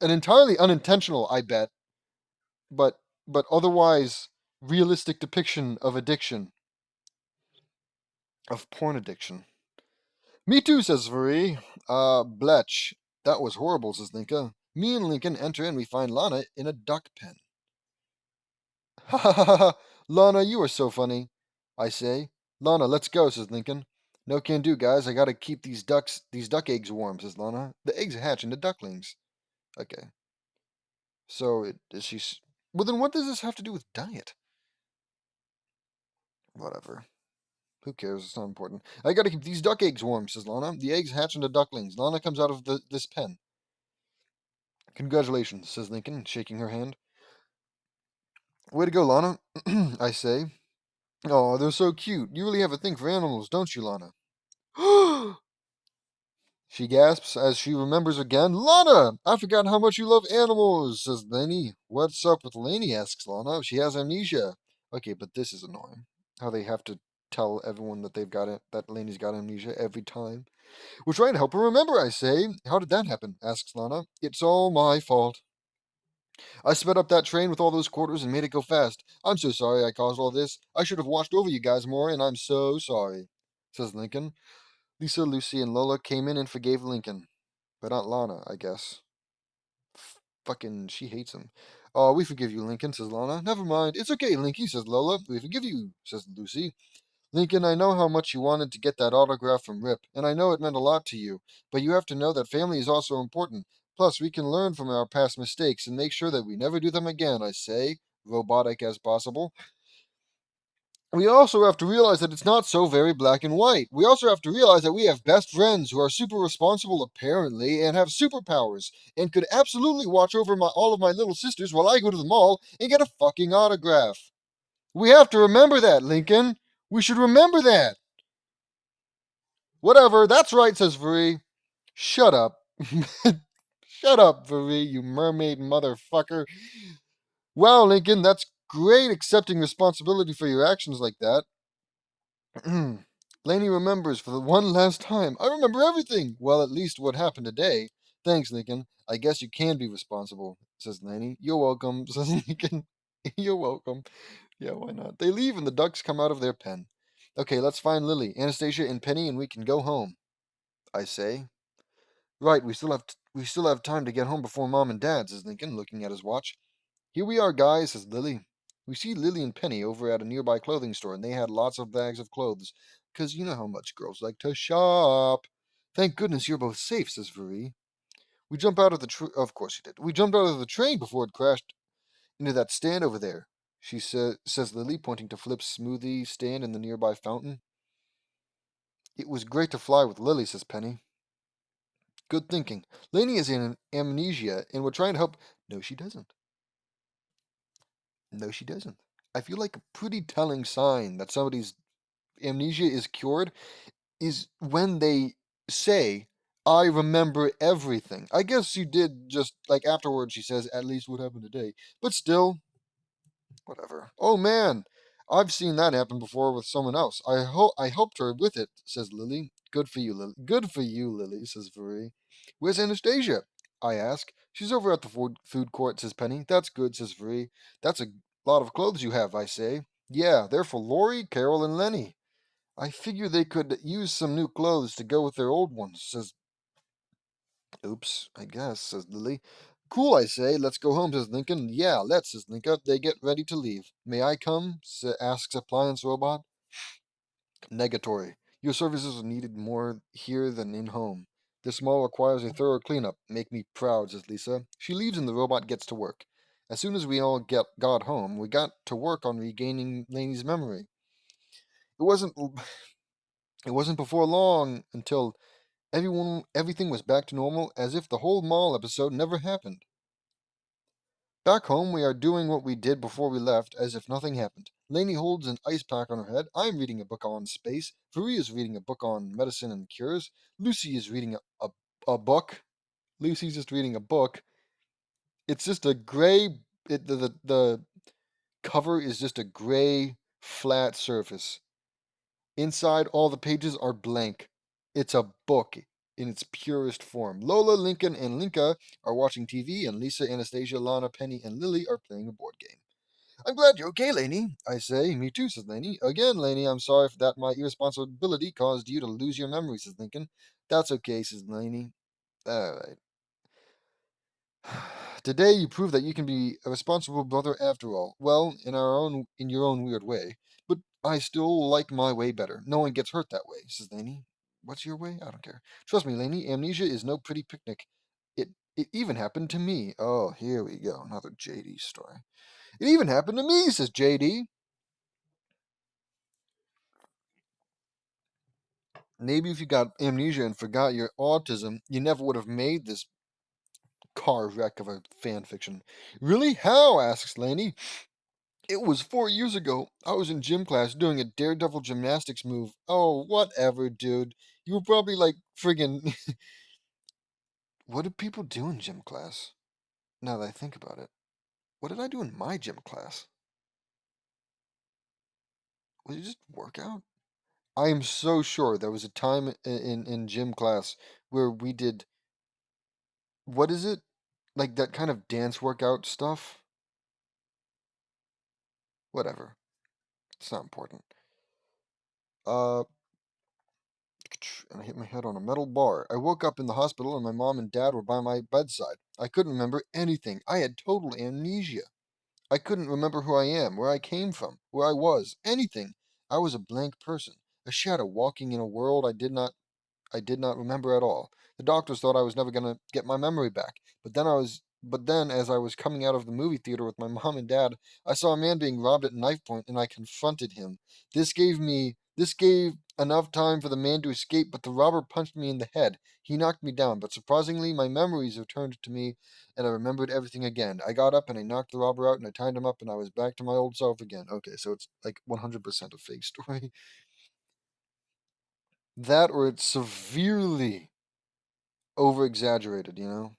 entirely unintentional, I bet, but otherwise realistic depiction of addiction, of porn addiction. Me too, says Marie. Bletch. That was horrible, says Linka. Me and Lincoln enter and we find Lana in a duck pen. Ha ha ha ha! Lana, you are so funny, I say. Lana, let's go, says Lincoln. No can do, guys. I gotta keep these duck eggs warm, says Lana. The eggs hatch into ducklings. Okay. So, she's... Well, then what does this have to do with diet? Whatever. Who cares? It's not important. I gotta keep these duck eggs warm, says Lana. The eggs hatch into ducklings. Lana comes out of this pen. Congratulations, says Lincoln, shaking her hand. Way to go, Lana, I say. Oh, they're so cute. You really have a thing for animals, don't you, Lana? She gasps as she remembers again. Lana! I forgot how much you love animals, says Lainey. What's up with Lainey, asks Lana. She has amnesia. Okay, but this is annoying. How they have to tell everyone that they've got it, that Lainey's got amnesia every time. We're trying to help her remember, I say. How did that happen? Asks Lana. It's all my fault. I sped up that train with all those quarters and made it go fast. I'm so sorry I caused all this. I should have watched over you guys more, and I'm so sorry, says Lincoln. Lisa, Lucy, and Lola came in and forgave Lincoln. But not Lana, I guess. Fucking, she hates him. Oh, we forgive you, Lincoln, says Lana. Never mind. It's okay, Linky, says Lola. We forgive you, says Lucy. Lincoln, I know how much you wanted to get that autograph from Rip, and I know it meant a lot to you, but you have to know that family is also important. Plus, we can learn from our past mistakes and make sure that we never do them again, I say, robotic as possible. We also have to realize that it's not so very black and white. We also have to realize that we have best friends who are super responsible, apparently, and have superpowers, and could absolutely watch over all of my little sisters while I go to the mall and get a fucking autograph. We have to remember that, Lincoln. We should remember that. Whatever, that's right, says Vuri. Shut up. Shut up, Vuri, you mermaid motherfucker. Wow, Lincoln, that's great accepting responsibility for your actions like that. Laney remembers for the one last time. I remember everything. Well, at least what happened today. Thanks, Lincoln. I guess you can be responsible, says Laney. You're welcome, says Lincoln. You're welcome. Yeah, why not? They leave and the ducks come out of their pen. Okay, let's find Lily, Anastasia, and Penny, and we can go home, I say. Right, we still have time to get home before Mom and Dad, says Lincoln, looking at his watch. Here we are, guys, says Lily. We see Lily and Penny over at a nearby clothing store, and they had lots of bags of clothes, 'cause you know how much girls like to shop. Thank goodness you're both safe, says Marie. We jump out of the Of course you did. We jumped out of the train before it crashed into that stand over there, says Lily, pointing to Flip's smoothie stand in the nearby fountain. It was great to fly with Lily, says Penny. Good thinking. Lainey is in amnesia, and we're trying to help. No, she doesn't. No, she doesn't. I feel like a pretty telling sign that somebody's amnesia is cured is when they say, I remember everything. I guess she did just, like, afterwards she says, at least what happened today. But still, whatever. Oh man, I've seen that happen before with someone else. I helped her with it, says Lily. Good for you, Lily. Good for you, Lily, says Vuri. Where's Anastasia? I ask. She's over at the food court, says Penny. That's good, says Vuri. That's a lot of clothes you have, I say. Yeah, they're for Lori, Carol, and Lenny. I figure they could use some new clothes to go with their old ones, says... Oops, I guess, says Lily. Cool, I say. Let's go home, says Lincoln. Yeah, let's, says Lincoln. They get ready to leave. May I come? Asks Appliance Robot. Negatory. Your services are needed more here than in home. This mall requires a thorough cleanup. Make me proud, says Lisa. She leaves and the robot gets to work. As soon as we all got home, we got to work on regaining Lainey's memory. It wasn't it wasn't before long until everything was back to normal, as if the whole mall episode never happened. Back home, we are doing what we did before we left, as if nothing happened. Lainey holds an ice pack on her head. I'm reading a book on space. Faria is reading a book on medicine and cures. Lucy is reading a book. Lucy's just reading a book. It's just a gray. The cover is just a gray, flat surface. Inside, all the pages are blank. It's a book in its purest form. Lola, Lincoln, and Linka are watching TV, and Lisa, Anastasia, Lana, Penny, and Lily are playing a board game. I'm glad you're okay, Lainey, I say. Me too, says Lainey. Again, Lainey, I'm sorry if that my irresponsibility caused you to lose your memory, says Lincoln. That's okay, says Lainey. All right. Today you prove that you can be a responsible brother after all. Well, in your own weird way. But I still like my way better. No one gets hurt that way, says Lainey. What's your way? I don't care. Trust me, Lainey, amnesia is no pretty picnic. It even happened to me. Oh, here we go. Another JD story. It even happened to me, says JD. Maybe if you got amnesia and forgot your autism, you never would have made this car wreck of a fan fiction. Really? How? Asks Lainey. It was 4 years ago. I was in gym class doing a daredevil gymnastics move. Oh, whatever, dude. You were probably like friggin'. What did people do in gym class? Now that I think about it. What did I do in my gym class? Was it just workout? I am so sure there was a time in gym class where we did. What is it? Like that kind of dance workout stuff? Whatever. It's not important. Uh, and I hit my head on a metal bar. I woke up in the hospital and my mom and dad were by my bedside. I couldn't remember anything. I had total amnesia. I couldn't remember who I am, where I came from, where I was, anything. I was a blank person, a shadow walking in a world I did not remember at all. The doctors thought I was never going to get my memory back. But then as I was coming out of the movie theater with my mom and dad, I saw a man being robbed at knife point and I confronted him. This gave enough time for the man to escape, but the robber punched me in the head. He knocked me down, but surprisingly my memories returned to me and I remembered everything again. I got up and I knocked the robber out and I tied him up and I was back to my old self again. Okay, so it's like 100% a fake story. That or it's severely over exaggerated, you know?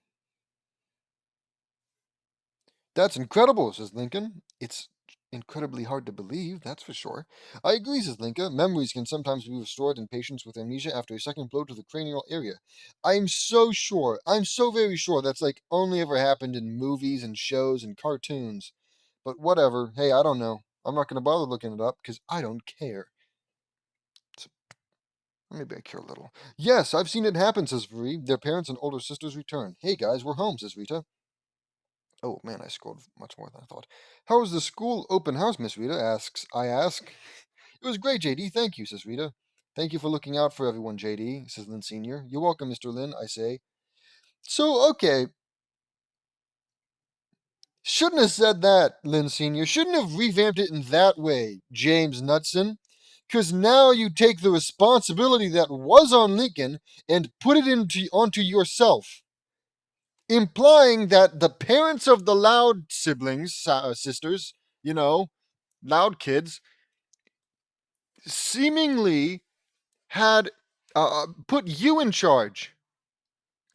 That's incredible, says Lincoln. It's incredibly hard to believe, that's for sure. I agree, says Lincoln. Memories can sometimes be restored in patients with amnesia after a second blow to the cranial area. I'm so very sure that's like only ever happened in movies and shows and cartoons. But whatever. Hey, I don't know. I'm not going to bother looking it up because I don't care. So maybe I care a little. Yes, I've seen it happen, says Marie. Their parents and older sisters return. Hey guys, we're home, says Rita. Oh man, I scrolled much more than I thought. How was the school open house, Miss Rita? I ask. It was great, JD. Thank you, says Rita. Thank you for looking out for everyone, JD, says Lynn Sr. You're welcome, Mr. Lynn, I say. So, okay. Shouldn't have said that, Lynn Sr. Shouldn't have revamped it in that way, James Knudsen. Because now you take the responsibility that was on Lincoln and put it onto yourself, implying that the parents of the Loud siblings, sisters, you know, Loud kids, seemingly had put you in charge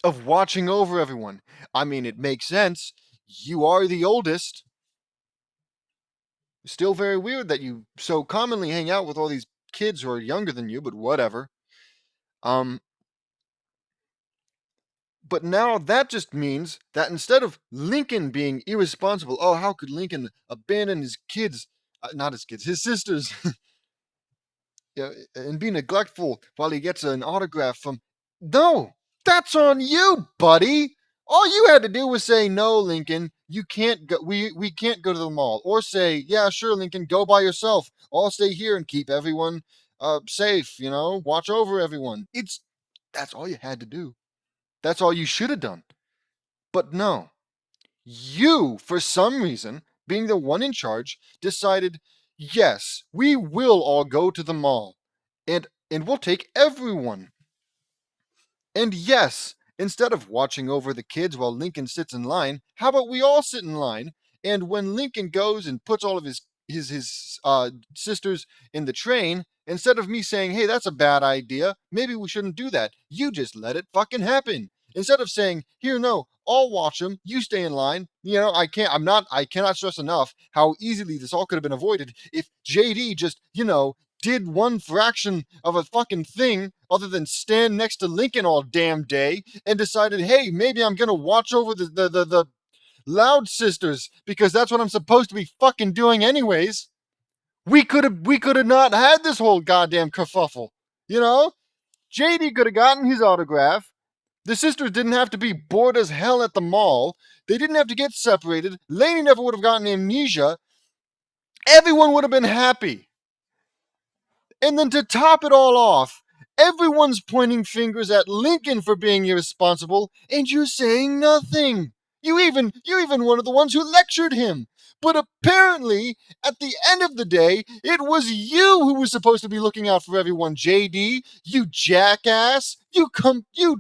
of watching over everyone. I mean, it makes sense. You are the oldest. Still very weird that you so commonly hang out with all these kids who are younger than you, but whatever. Um, but now that just means that instead of Lincoln being irresponsible, oh, how could Lincoln abandon his kids, not his kids, his sisters, yeah, and be neglectful while he gets an autograph from. No, that's on you, buddy. All you had to do was say no, Lincoln. You can't go. We can't go to the mall, or say, yeah, sure, Lincoln, go by yourself. I'll stay here and keep everyone safe. You know, watch over everyone. That's all you had to do. That's all you should have done. But no, you, for some reason, being the one in charge, decided, yes, we will all go to the mall. And we'll take everyone. And yes, instead of watching over the kids while Lincoln sits in line, how about we all sit in line? And when Lincoln goes and puts all of his sisters in the train, instead of me saying, "Hey, that's a bad idea. Maybe we shouldn't do that," you just let it fucking happen. Instead of saying, here, no, I'll watch them, you stay in line. I cannot stress enough how easily this all could have been avoided if JD just, did one fraction of a fucking thing other than stand next to Lincoln all damn day and decided, hey, maybe I'm gonna watch over the Loud Sisters because that's what I'm supposed to be fucking doing anyways. We could have not had this whole goddamn kerfuffle. You know? JD could have gotten his autograph. The sisters didn't have to be bored as hell at the mall. They didn't have to get separated. Lainey never would have gotten amnesia. Everyone would have been happy. And then to top it all off, everyone's pointing fingers at Lincoln for being irresponsible, and you're saying nothing. You're even one of the ones who lectured him. But apparently, at the end of the day, it was you who was supposed to be looking out for everyone, JD. You jackass. You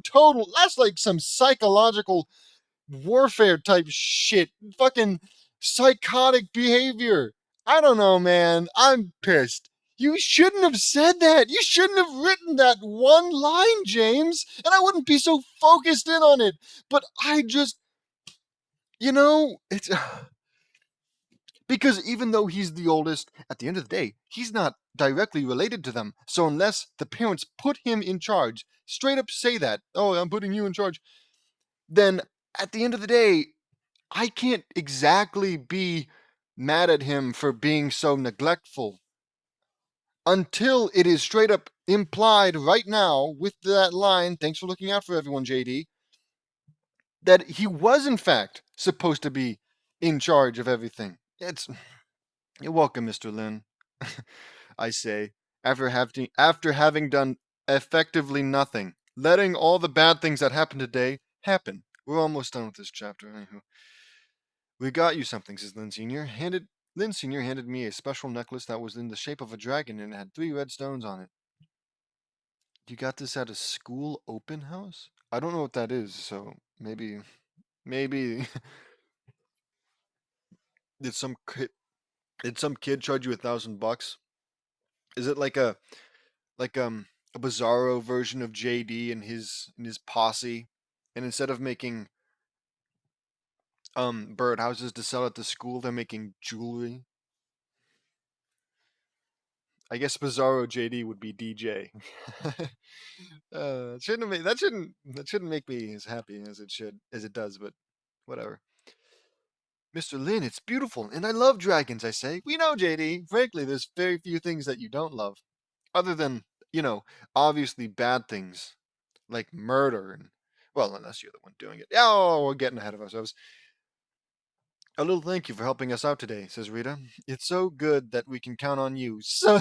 total. That's like some psychological warfare type shit. Fucking psychotic behavior. I don't know, man. I'm pissed. You shouldn't have said that. You shouldn't have written that one line, James. And I wouldn't be so focused in on it. But I just, it's because even though he's the oldest, at the end of the day, he's not directly related to them. So unless the parents put him in charge, straight up say that, oh, I'm putting you in charge, then at the end of the day, I can't exactly be mad at him for being so neglectful until it is straight up implied right now with that line, thanks for looking out for everyone, JD, that he was in fact supposed to be in charge of everything. You're welcome, Mr. Lin. I say, after having done effectively nothing, letting all the bad things that happened today happen. We're almost done with this chapter, anywho. We got you something, says Lin Sr. handed me a special necklace that was in the shape of a dragon and it had 3 red stones on it. You got this at a school open house? I don't know what that is, so maybe did some kid charge you $1,000? Is it like a bizarro version of JD and his posse? And instead of making birdhouses to sell at the school, they're making jewelry. I guess Bizarro JD would be DJ. That shouldn't make me as happy as it does, but whatever. Mr. Lin, it's beautiful, and I love dragons, I say. We know, JD. Frankly, there's very few things that you don't love. Other than, obviously bad things. Like murder and well, unless you're the one doing it. Oh, we're getting ahead of ourselves. A little thank you for helping us out today, says Rita. It's so good that we can count on you. So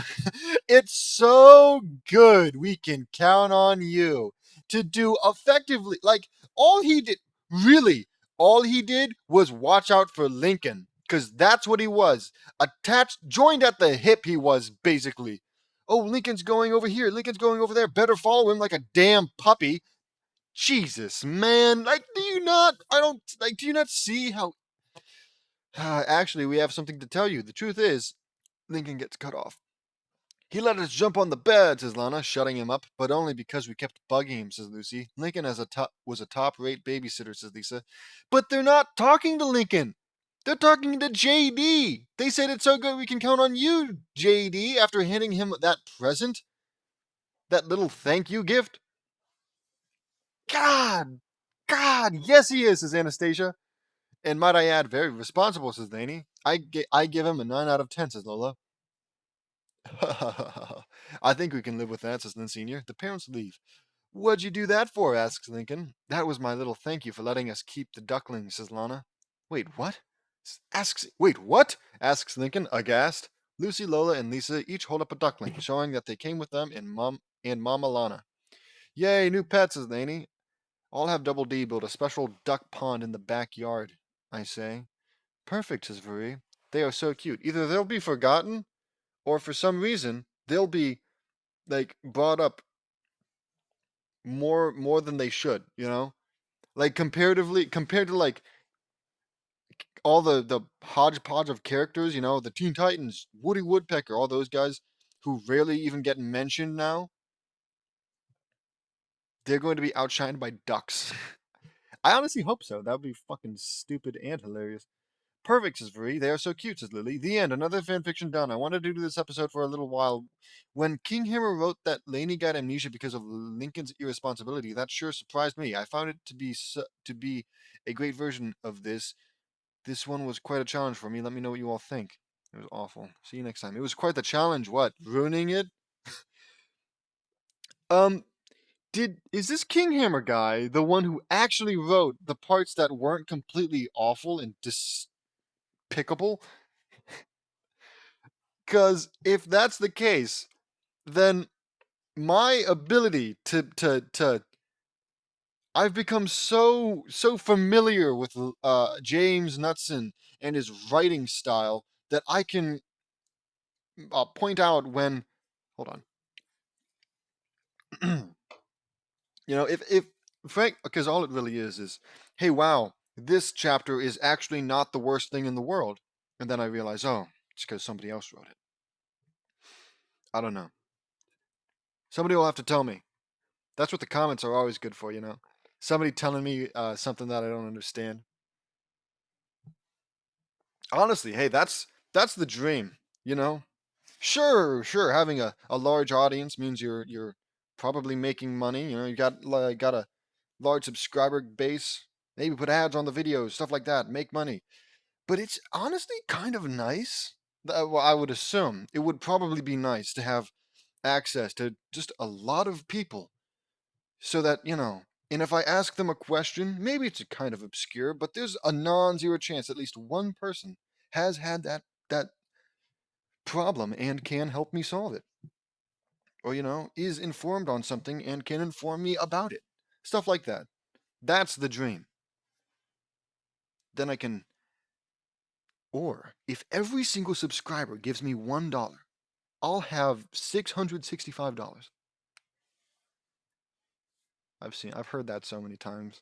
it's so good we can count on you to do effectively. Like really, all he did was watch out for Lincoln, because that's what he was. Attached, joined at the hip, he was basically. Oh, Lincoln's going over here. Lincoln's going over there. Better follow him like a damn puppy. Jesus, man. Like, do you not see how actually, we have something to tell you. The truth is, Lincoln gets cut off. He let us jump on the bed, says Lana, shutting him up, but only because we kept bugging him, says Lucy. Lincoln was a top-rate babysitter, says Lisa. But they're not talking to Lincoln. They're talking to JD. They said it's so good we can count on you, JD, after handing him that present. That little thank you gift. God! God! Yes, he is, says Anastasia. And might I add, very responsible, says Laney. I give him a 9 out of 10, says Lola. I think we can live with that, says Lynn Sr. The parents leave. What'd you do that for? Asks Lincoln. That was my little thank you for letting us keep the ducklings, says Lana. Wait, what? Wait, what? Asks Lincoln, aghast. Lucy, Lola, and Lisa each hold up a duckling, showing that they came with them and Mama Lana. Yay, new pets, says Laney. I'll have Double D build a special duck pond in the backyard, I say. Perfect, says Marie. They are so cute. Either they'll be forgotten, or for some reason, they'll be, like, brought up more than they should, Like, compared to, like, all the hodgepodge of characters, the Teen Titans, Woody Woodpecker, all those guys who rarely even get mentioned now, they're going to be outshined by ducks. I honestly hope so. That would be fucking stupid and hilarious. Perfect, says Marie. They are so cute, says Lily. The end. Another fanfiction done. I wanted to do this episode for a little while. When King Hammer wrote that Lainey got amnesia because of Lincoln's irresponsibility, that sure surprised me. I found it to be a great version of this. This one was quite a challenge for me. Let me know what you all think. It was awful. See you next time. It was quite the challenge. What? Ruining it? Um, is this King Hammer guy the one who actually wrote the parts that weren't completely awful and despicable? Because if that's the case, then my ability to I've become so familiar with James Knutson and his writing style that I can point out when. Hold on. If Frank, because all it really is, hey, wow, this chapter is actually not the worst thing in the world, and then I realize, oh, it's because somebody else wrote it. I don't know. Somebody will have to tell me. That's what the comments are always good for, Somebody telling me something that I don't understand. Honestly, hey, that's the dream, Sure, having a large audience means you're probably making money. You got a large subscriber base. Maybe put ads on the videos, stuff like that, make money. But it's honestly kind of nice. Well, I would assume it would probably be nice to have access to just a lot of people so that, and if I ask them a question, maybe it's a kind of obscure, but there's a non-zero chance at least one person has had that problem and can help me solve it. Or, is informed on something and can inform me about it. Stuff like that. That's the dream. Then I can. Or, if every single subscriber gives me $1, I'll have $665. I've heard that so many times.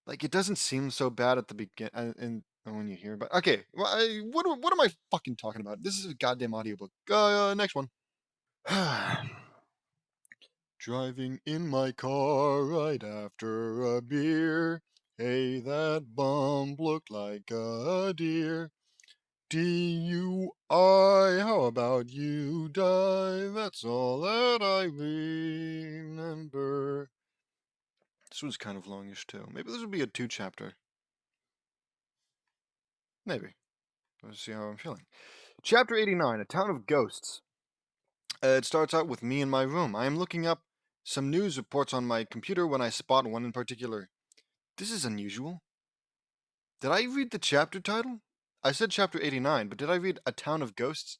Like, it doesn't seem so bad at the beginning, and when you hear about. Okay, well, what am I fucking talking about? This is a goddamn audiobook. Next one. Driving in my car right after a beer. Hey, that bum looked like a deer. DUI, how about you die? That's all that I remember. This one's kind of longish too. Maybe this would be a 2-chapter. Maybe. Let's see how I'm feeling. Chapter 89, A Town of Ghosts. It starts out with me in my room. I am looking up some news reports on my computer when I spot one in particular. This is unusual. Did I read the chapter title? I said chapter 89, but did I read A Town of Ghosts?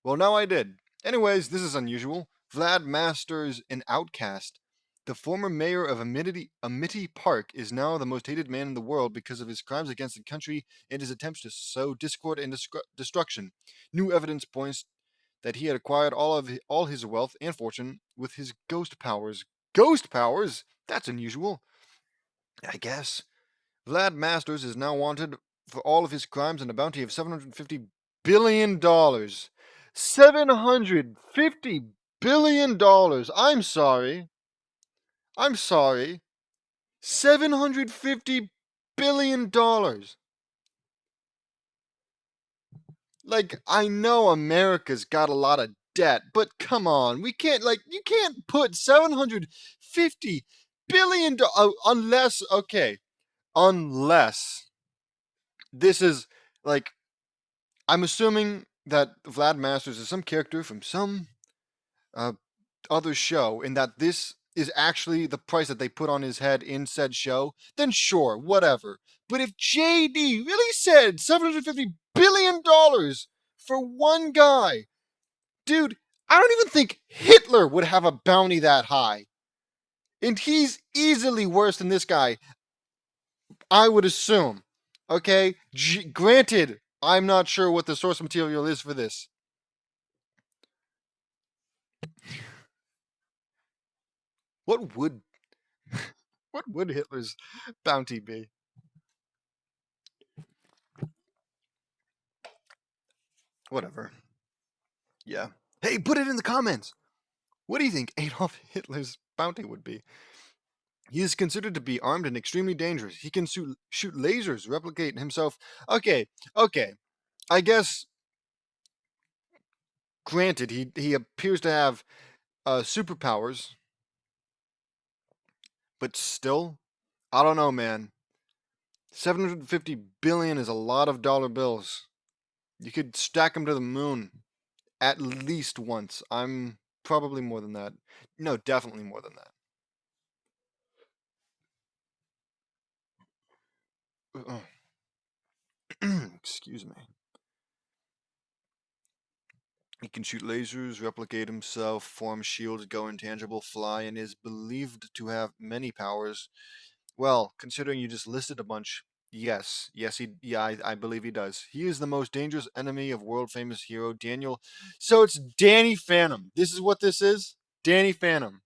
Well, now I did. Anyways, this is unusual. Vlad Masters, an outcast. The former mayor of Amity Park is now the most hated man in the world because of his crimes against the country and his attempts to sow discord and destruction. New evidence points that he had acquired all his wealth and fortune with his ghost powers. Ghost powers? That's unusual. I guess. Vlad Masters is now wanted for all of his crimes and a bounty of $750 billion. $750 billion. I'm sorry. $750 billion. Like, I know America's got a lot of debt, but come on. You can't put $750 billion unless this is like, I'm assuming that Vlad Masters is some character from some uh, other show, and that this is actually the price that they put on his head in said show, then sure, whatever. But if JD really said $750 billion for one guy, dude, I don't even think Hitler would have a bounty that high. And he's easily worse than this guy, I would assume. Okay? Granted, I'm not sure what the source material is for this. What would what would Hitler's bounty be? Whatever. Yeah. Hey, put it in the comments. What do you think Adolf Hitler's bounty would be? He is considered to be armed and extremely dangerous. He can shoot lasers, replicate himself. Okay, okay. I guess, granted, he appears to have superpowers, but still, I don't know, man. 750 billion is a lot of dollar bills. You could stack them to the moon at least once. I'm probably more than that. No, definitely more than that. Excuse me. He can shoot lasers, replicate himself, form shields, go intangible, fly, and is believed to have many powers. Well, considering you just listed a bunch, I believe he does. He is the most dangerous enemy of world famous hero Daniel. So it's Danny Phantom. This is what this is? Danny Phantom.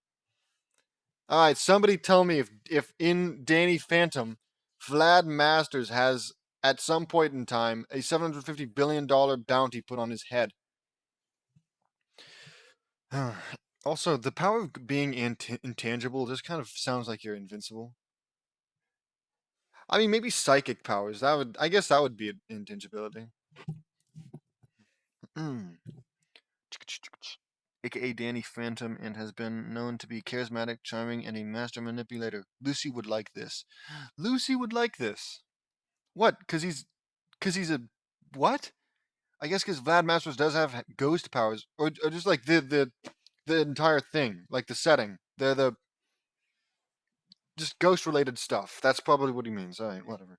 All right, somebody tell me if in Danny Phantom, Vlad Masters has at some point in time a $750 billion bounty put on his head. Also, the power of being intangible just kind of sounds like you're invincible. I mean, maybe psychic powers. I guess that would be an intangibility. AKA Danny Phantom, and has been known to be charismatic, charming, and a master manipulator. Lucy would like this. Lucy would like this. What? Cause he's a what? I guess because Vlad Masters does have ghost powers, or just like the entire thing, like the setting, the just ghost related stuff. That's probably what he means. All right, whatever.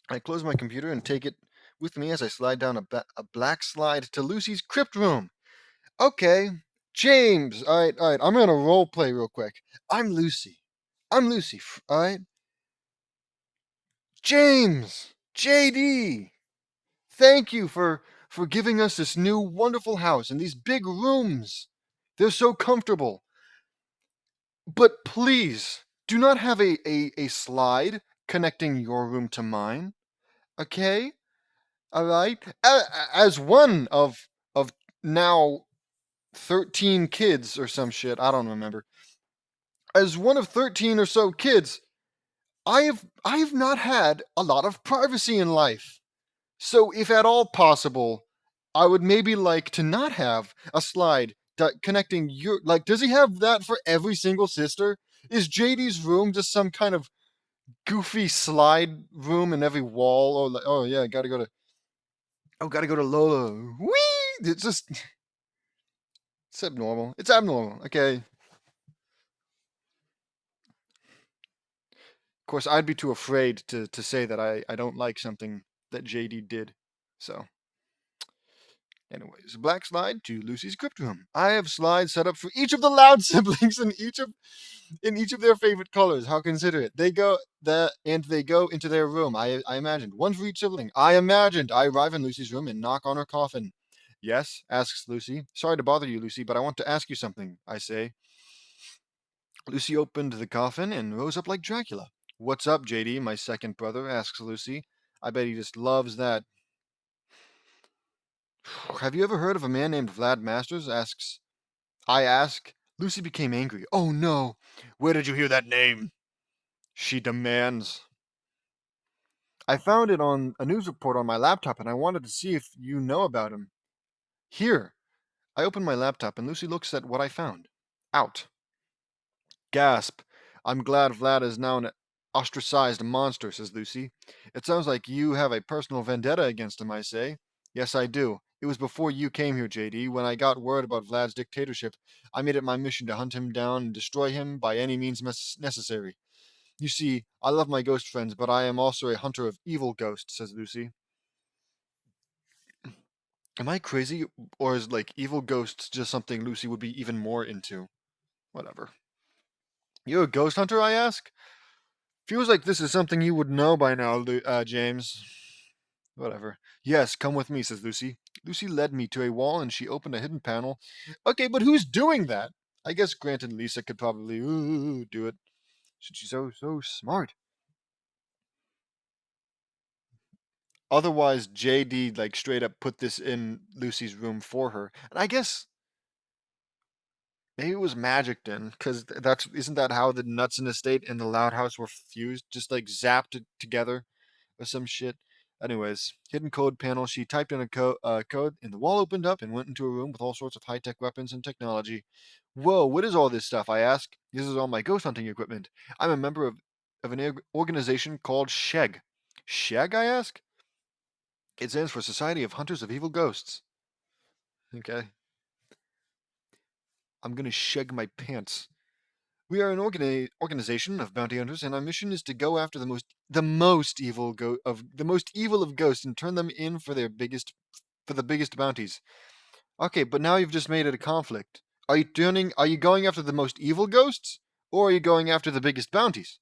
I close my computer and take it with me as I slide down a black slide to Lucy's crypt room. Okay, James. All right. I'm gonna role play real quick. I'm Lucy. I'm Lucy. All right, James. JD. Thank you for giving us this new wonderful house and these big rooms. They're so comfortable. But please do not have a slide connecting your room to mine. Okay? All right? As one of now 13 kids or some shit, I don't remember. As one of 13 or so kids, I have not had a lot of privacy in life. So, if at all possible, I would maybe like to not have a slide connecting your. Like, does he have that for every single sister? Is JD's room just some kind of goofy slide room in every wall? Or like, oh yeah, gotta go to. Oh, gotta go to Lola. Whee! It's just. It's abnormal. It's abnormal. Okay. Of course, I'd be too afraid to say that I don't like something that JD did. So. Anyways, black slide to Lucy's crypt room. I have slides set up for each of the Loud siblings in each of their favorite colors. How considerate. They go into their room. I imagined one for each sibling. I imagined I arrive in Lucy's room and knock on her coffin. Yes, asks Lucy. Sorry to bother you, Lucy, but I want to ask you something, I say. Lucy opened the coffin and rose up like Dracula. What's up, JD, my second brother, asks Lucy. I bet he just loves that. Have you ever heard of a man named Vlad Masters? I ask. Lucy became angry. Oh no! Where did you hear that name? She demands. I found it on a news report on my laptop and I wanted to see if you know about him. Here. I open my laptop and Lucy looks at what I found. Out. Gasp. I'm glad Vlad is now an ostracized monster, says Lucy. It sounds like you have a personal vendetta against him, I say. Yes, I do. It was before you came here, JD. When I got word about Vlad's dictatorship, I made it my mission to hunt him down and destroy him by any means necessary. You see, I love my ghost friends, but I am also a hunter of evil ghosts, says Lucy. Am I crazy? Or is, like, evil ghosts just something Lucy would be even more into? Whatever. You're a ghost hunter, I ask? Feels like this is something you would know by now, James. Whatever. Yes, come with me, says Lucy. Lucy led me to a wall and she opened a hidden panel. Okay, but who's doing that? I guess Grant and Lisa could probably do it. She's so smart. Otherwise, JD like straight up put this in Lucy's room for her. And I guess Maybe it was magic then, because that's isn't that how the nuts in the state and the loud house were fused? Just like zapped it together or some shit. Anyways, hidden code panel. She typed in a code, and the wall opened up and went into a room with all sorts of high-tech weapons and technology. Whoa, what is all this stuff? I ask. This is all my ghost hunting equipment. I'm a member of an organization called SHEG. SHEG? I ask. It stands for Society of Hunters of Evil Ghosts. Okay. I'm gonna sheg my pants. We are an organization of bounty hunters, and our mission is to go after the most evil of ghosts and turn them in for the biggest bounties. Okay, but now you've just made it a conflict. Are you going after the most evil ghosts, or are you going after the biggest bounties?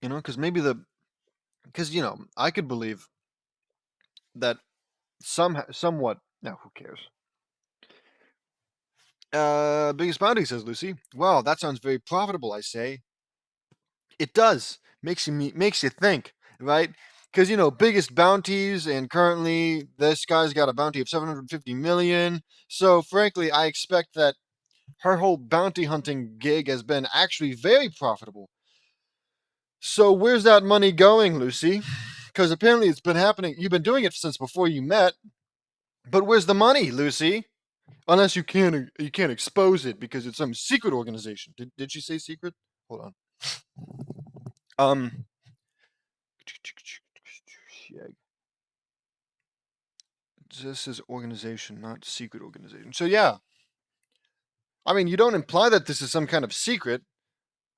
You know, because I could believe that somewhat. Now, who cares? Biggest bounty, says Lucy. Wow, that sounds very profitable, I say. It does. Makes you think, right? Because biggest bounties, and currently this guy's got a bounty of 750 million. So frankly, I expect that her whole bounty hunting gig has been actually very profitable. So where's that money going, Lucy? Because apparently it's been happening. You've been doing it since before you met. But where's the money, Lucy? Unless you can't expose it because it's some secret organization. Did she say secret? Hold on. Um. This is organization, not secret organization. So yeah, I mean, you don't imply that this is some kind of secret.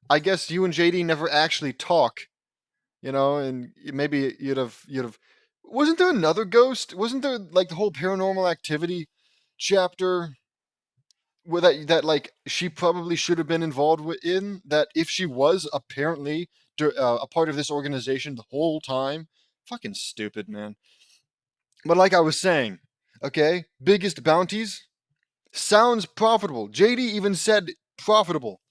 I guess you and JD never actually talk, and maybe you'd have. Wasn't there another ghost? Wasn't there like the whole paranormal activity chapter where that like she probably should have been involved in that if she was apparently a part of this organization the whole time? Fucking stupid, man. But like I was saying, okay, biggest bounties sounds profitable. JD even said profitable.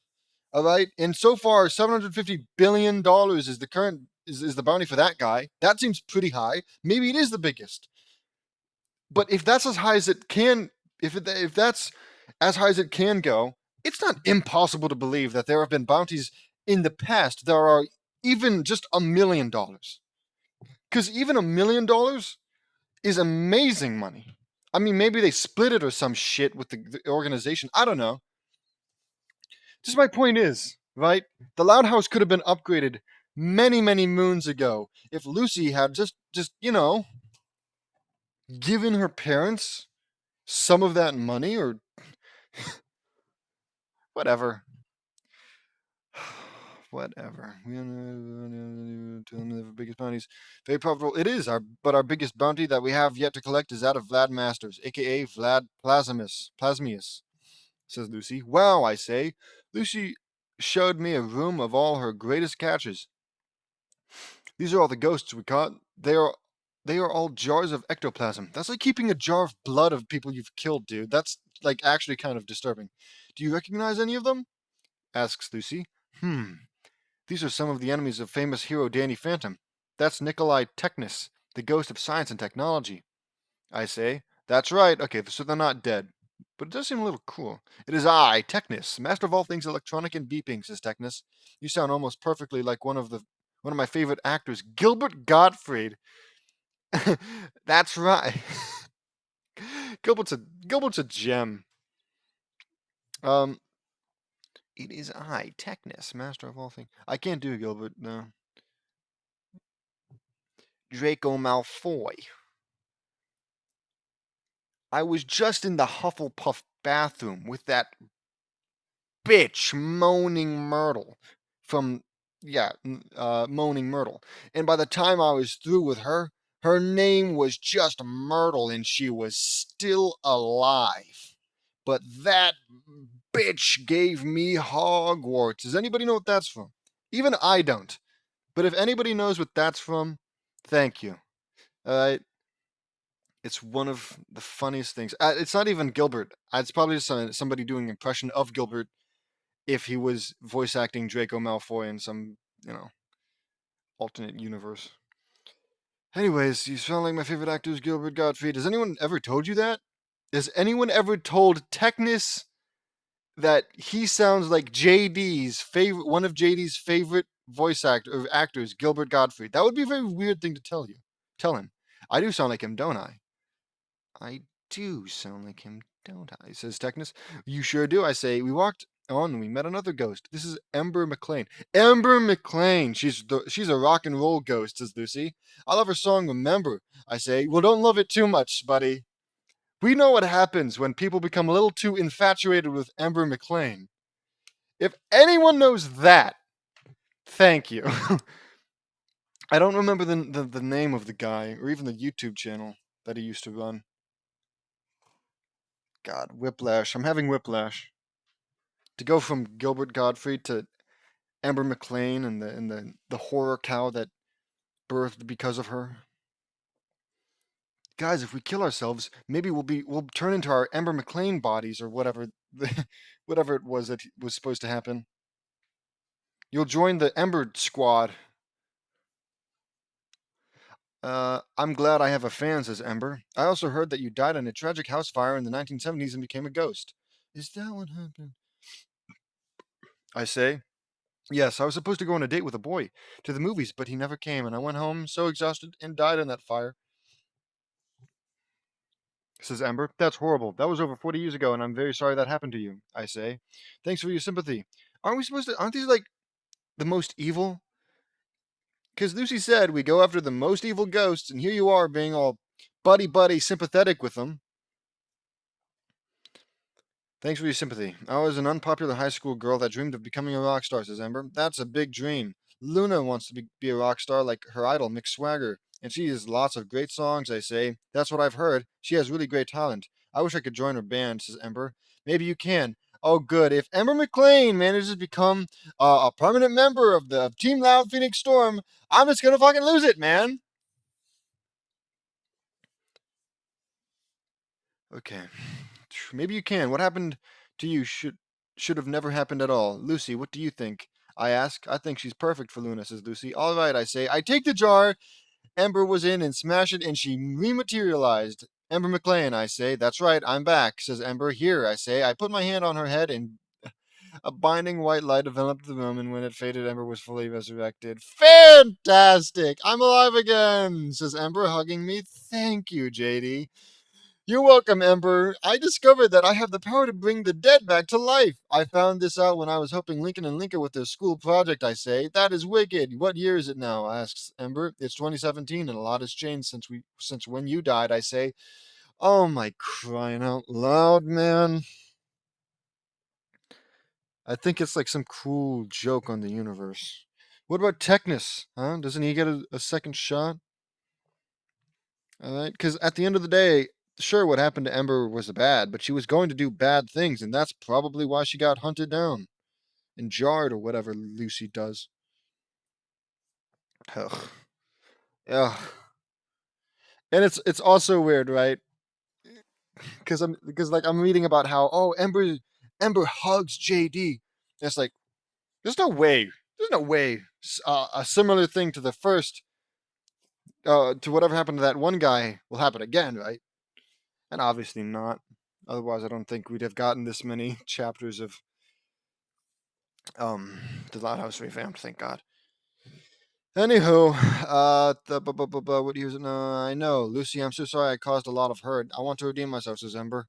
All right, and so far, $750 billion is the current is the bounty for that guy. That seems pretty high. Maybe it is the biggest. But if that's as high as it can, if that's as high as it can go, it's not impossible to believe that there have been bounties in the past that are even just $1 million. Because even $1 million is amazing money. I mean, maybe they split it or some shit with the organization. I don't know. Just my point is, right? The Loud House could have been upgraded many, many moons ago if Lucy had just given her parents some of that money or whatever. Whatever. We the biggest bounties. Very profitable. It is but our biggest bounty that we have yet to collect is that of Vlad Masters, aka Vlad Plasmius, says Lucy. Wow, I say. Lucy showed me a room of all her greatest catches. These are all the ghosts we caught. They are all jars of ectoplasm. That's like keeping a jar of blood of people you've killed, dude. That's like actually kind of disturbing. Do you recognize any of them? Asks Lucy. These are some of the enemies of famous hero Danny Phantom. That's Nikolai Technis, the ghost of science and technology. I say. That's right. Okay, so they're not dead. But it does seem a little cool. It is I, Technis, master of all things electronic and beeping, says Technis. You sound almost perfectly like one of my favorite actors, Gilbert Gottfried. That's right. Gilbert's a gem. Um, it is I, Technis, master of all things. I can't do Gilbert, no. Draco Malfoy. I was just in the Hufflepuff bathroom with that bitch Moaning Myrtle from Moaning Myrtle. And by the time I was through with her, her name was just Myrtle and she was still alive. But that bitch gave me Hogwarts. Does anybody know what that's from? Even I don't. But if anybody knows what that's from, thank you. All right. It's one of the funniest things. It's not even Gilbert. It's probably just somebody doing an impression of Gilbert if he was voice acting Draco Malfoy in some, alternate universe. Anyways, you sound like my favorite actor is Gilbert Gottfried. Has anyone ever told you that? Has anyone ever told Technis that he sounds like JD's favorite, one of JD's favorite voice actors, Gilbert Gottfried? That would be a very weird thing to tell you. Tell him. I do sound like him, don't I? I do sound like him, don't I? Says Technis. You sure do, I say. We walked on and we met another ghost. This is Ember McLean. Ember McLean. She's a rock and roll ghost, says Lucy. I love her song Remember, I say. Well, don't love it too much, buddy. We know what happens when people become a little too infatuated with Ember McLean. If anyone knows that, thank you. I don't remember the name of the guy or even the YouTube channel that he used to run. God, whiplash. I'm having whiplash. To go from Gilbert Gottfried to Amber McLean and the horror cow that birthed because of her. Guys, if we kill ourselves, maybe we'll turn into our Amber McLean bodies or whatever whatever it was that was supposed to happen. You'll join the Ember squad. I'm glad I have a fan, says Ember. I also heard that you died in a tragic house fire in the 1970s and became a ghost. Is that what happened? I say. Yes, I was supposed to go on a date with a boy to the movies, but he never came, and I went home so exhausted and died in that fire, says Ember. That's horrible. That was over 40 years ago, and I'm very sorry that happened to you, I say. Thanks for your sympathy. Aren't these like the most evil? Because Lucy said we go after the most evil ghosts, and here you are being all buddy sympathetic with them. Thanks for your sympathy. I was an unpopular high school girl that dreamed of becoming a rock star, says Ember. That's a big dream. Luna wants to be a rock star like her idol, Mick Swagger. And she has lots of great songs, I say. That's what I've heard. She has really great talent. I wish I could join her band, says Ember. Maybe you can. Oh, good. If Ember McLean manages to become a permanent member of Team Loud Phoenix Storm, I'm just going to fucking lose it, man. Okay. Maybe you can. What happened to you should have never happened at all. Lucy, what do you think? I ask. I think she's perfect for Luna, says Lucy. All right, I say. I take the jar Ember was in and smash it, and she rematerialized. Ember McLean, I say. That's right, I'm back, says Ember. Here, I say. I put my hand on her head, and a binding white light enveloped the room, and when it faded, Ember was fully resurrected. Fantastic! I'm alive again, says Ember, hugging me. Thank you, JD. You're welcome, Ember. I discovered that I have the power to bring the dead back to life. I found this out when I was helping Lincoln and Linka with their school project, I say. That is wicked. What year is it now? Asks Ember. It's 2017 and a lot has changed since when you died, I say. Oh my crying out loud, man. I think it's like some cruel joke on the universe. What about Technus? Huh? Doesn't he get a second shot? All right, because at the end of the day, sure, what happened to Ember was bad, but she was going to do bad things, and that's probably why she got hunted down and jarred or whatever Lucy does. Ugh. Ugh. And it's also weird, right? Because like I'm reading about how Ember hugs JD. It's like there's no way a similar thing to the first to whatever happened to that one guy will happen again, right? And obviously not. Otherwise, I don't think we'd have gotten this many chapters of the Lighthouse Revamped. Thank God. Anywho, what years? No, I know, Lucy. I'm so sorry I caused a lot of hurt. I want to redeem myself, says Ember.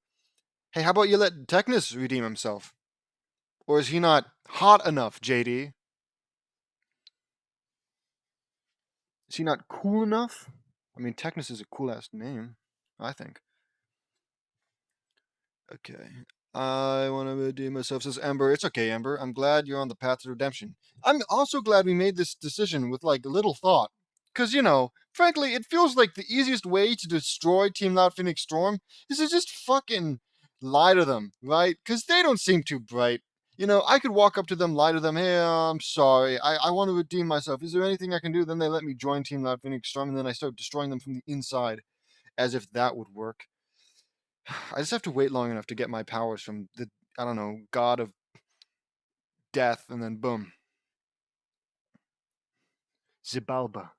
Hey, how about you let Technus redeem himself? Or is he not hot enough, JD? Is he not cool enough? I mean, Technus is a cool ass name, I think. Okay. I want to redeem myself, says Ember. It's okay, Ember. I'm glad you're on the path to redemption. I'm also glad we made this decision with like little thought. Because, frankly, it feels like the easiest way to destroy Team Loud Phoenix Storm is to just fucking lie to them, right? Because they don't seem too bright. I could walk up to them, lie to them, hey, I'm sorry, I want to redeem myself. Is there anything I can do? Then they let me join Team Loud Phoenix Storm, and then I start destroying them from the inside, as if that would work. I just have to wait long enough to get my powers from the, I don't know, god of death, and then boom. Zibalba.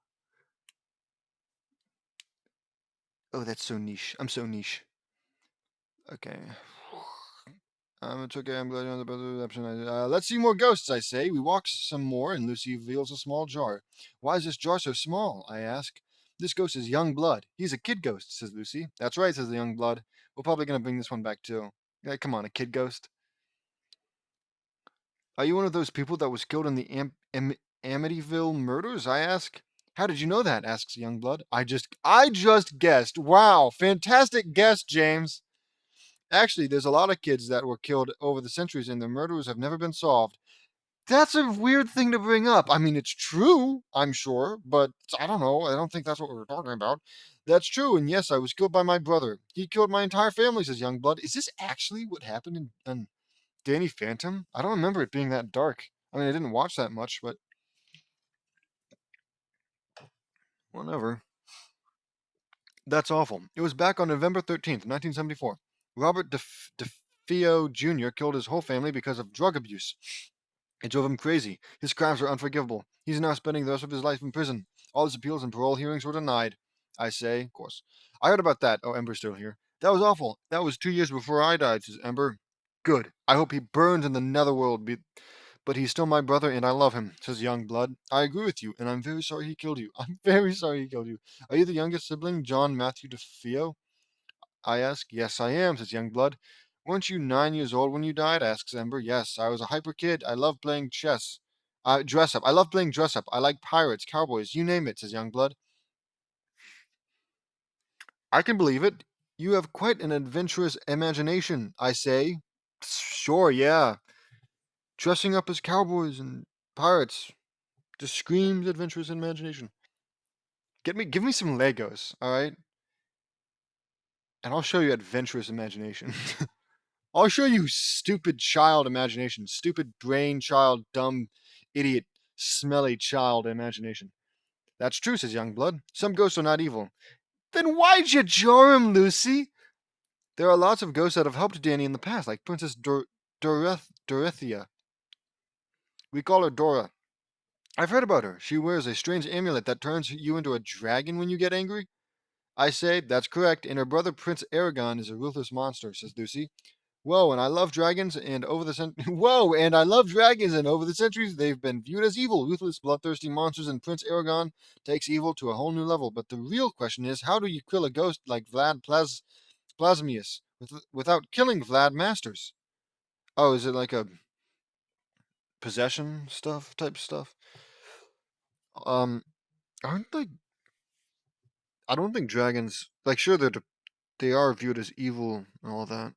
Oh, that's so niche. I'm so niche. Okay. It's okay. I'm glad you're on the better option. Let's see more ghosts, I say. We walk some more, and Lucy reveals a small jar. Why is this jar so small? I ask. This ghost is young blood. He's a kid ghost, says Lucy. That's right, says the young blood. We're probably going to bring this one back, too. Yeah, come on, a kid ghost. Are you one of those people that was killed in the Amityville murders? I ask. How did you know that? Asks Youngblood. I just guessed. Wow, fantastic guess, James. Actually, there's a lot of kids that were killed over the centuries and their murders have never been solved. That's a weird thing to bring up. I mean, it's true, I'm sure, but I don't know. I don't think that's what we were talking about. That's true, and yes, I was killed by my brother. He killed my entire family, says Youngblood. Is this actually what happened in Danny Phantom? I don't remember it being that dark. I mean, I didn't watch that much, but whatever. That's awful. It was back on November 13th, 1974. Robert DeFeo Jr. killed his whole family because of drug abuse. It drove him crazy. His crimes were unforgivable. He's now spending the rest of his life in prison. All his appeals and parole hearings were denied. I say, of course. I heard about that. Oh, Ember's still here. That was awful. That was 2 years before I died, says Ember. Good. I hope he burns in the netherworld, but he's still my brother and I love him, says Youngblood. I agree with you, and I'm very sorry he killed you. I'm very sorry he killed you. Are you the youngest sibling, John Matthew DeFeo? I ask. Yes, I am, says Youngblood. Weren't you 9 years old when you died? Asks Ember. Yes, I was a hyper kid. I love playing chess. Dress up. I love playing dress up. I like pirates, cowboys, you name it, says Youngblood. I can believe it. You have quite an adventurous imagination, I say. Sure, yeah. Dressing up as cowboys and pirates just screams adventurous imagination. Give me some Legos, all right? And I'll show you adventurous imagination. I'll show you stupid child imagination, stupid brain child, dumb, idiot, smelly child imagination. That's true, says Youngblood. Some ghosts are not evil. Then why'd you jar him, Lucy? There are lots of ghosts that have helped Danny in the past, like Princess Dorothea. We call her Dora. I've heard about her. She wears a strange amulet that turns you into a dragon when you get angry. I say, that's correct, and her brother Prince Aragon is a ruthless monster, says Lucy. Whoa, and I love dragons, and over the Whoa, and I love dragons, and over the centuries they've been viewed as evil, ruthless, bloodthirsty monsters. And Prince Aragon takes evil to a whole new level. But the real question is, how do you kill a ghost like Vlad Plasmius without killing Vlad Masters? Oh, is it like a possession stuff type stuff? Um, aren't they? I don't think dragons like sure they are viewed as evil and all that,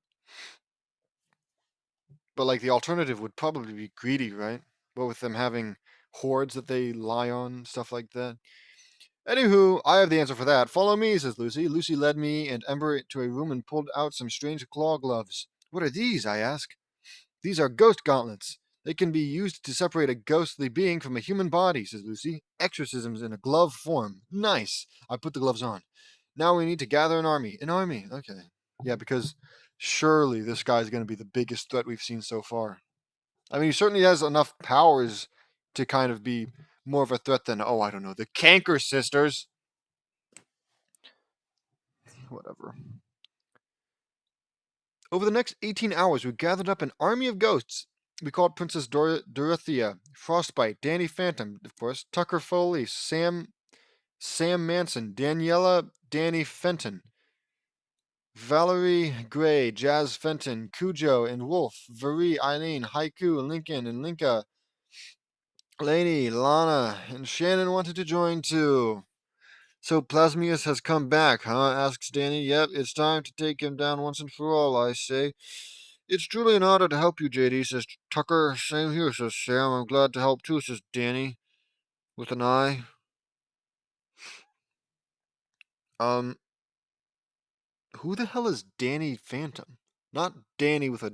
but like the alternative would probably be greedy, right? But with them having hordes that they lie on, stuff like that. Anywho, I have the answer for that. Follow me, says Lucy. Lucy led me and Ember to a room and pulled out some strange claw gloves. What are these? I ask. These are ghost gauntlets. They can be used to separate a ghostly being from a human body, says Lucy. Exorcisms in a glove form. Nice. I put the gloves on. Now we need to gather an army. An army. Okay. Yeah, because surely this guy's going to be the biggest threat we've seen so far. I mean, he certainly has enough powers to kind of be more of a threat than, oh, I don't know, the Canker Sisters. Whatever. Over the next 18 hours, we gathered up an army of ghosts. We called Princess Dorothea, Frostbite, Danny Phantom, of course, Tucker Foley, Sam Manson, Daniela Danny Fenton, Valerie Gray, Jazz Fenton, Cujo and Wolf, Veri, Eileen, Haiku, Lincoln, and Linka, Lainey, Lana, and Shannon wanted to join too. So Plasmius has come back, huh? Asks Danny. Yep, it's time to take him down once and for all, I say. It's truly an honor to help you, JD, says Tucker. Same here, says Sam. I'm glad to help too, says Danny, with an eye. Who the hell is Danny Phantom? Not Danny with a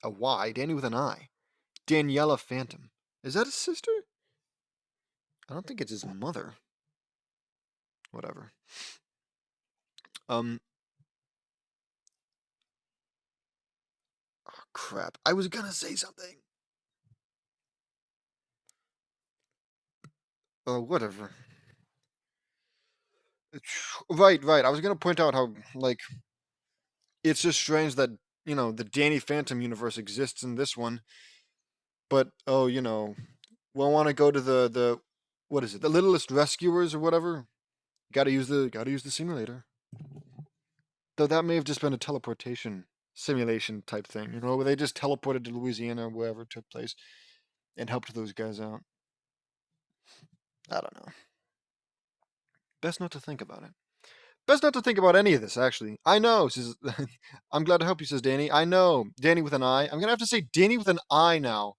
Y, Danny with an I. Daniela Phantom. Is that his sister? I don't think it's his mother. Whatever. Oh, crap. I was gonna say something. Oh, whatever. Right, right. I was gonna point out how, like, it's just strange that, the Danny Phantom universe exists in this one, but, oh, we'll wanna go to the what is it? The Littlest Rescuers or whatever? Gotta use the simulator. Though that may have just been a teleportation simulation type thing, where they just teleported to Louisiana or wherever it took place and helped those guys out. I don't know. Best not to think about it. Best not to think about any of this, actually. I know, says I'm glad to help you, says Danny. I know. Danny with an I. I'm gonna have to say Danny with an I now.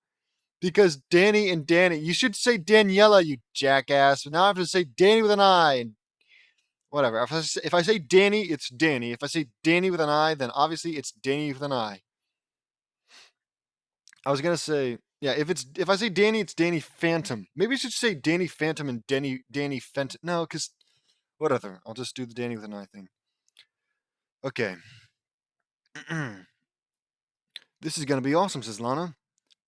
Because Danny and Danny, you should say Daniela, you jackass. Now I have to say Danny with an I. And whatever. If I say Danny, it's Danny. If I say Danny with an I, then obviously it's Danny with an I. I was gonna say, yeah, if I say Danny, it's Danny Phantom. Maybe I should say Danny Phantom and Danny Fenton. No, because whatever. I'll just do the Danny with an I thing. Okay. This is gonna be awesome, says Lana.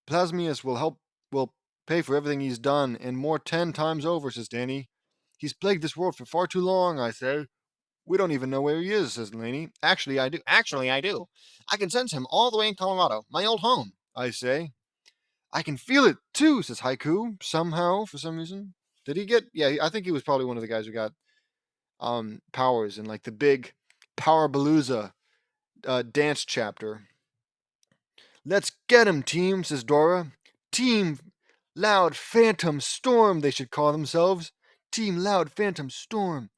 Plasmius will pay for everything he's done, and more 10 times over, says Danny. He's plagued this world for far too long, I say. We don't even know where he is, says Laney. Actually, I do. Actually, I do. I can sense him all the way in Colorado, my old home, I say. I can feel it, too, says Haiku, somehow, for some reason. Did he get... Yeah, I think he was probably one of the guys who got powers in, like, the big Power Palooza dance chapter. Let's get him, team, says Dora. Team Loud Phantom Storm, they should call themselves. Team Loud Phantom Storm.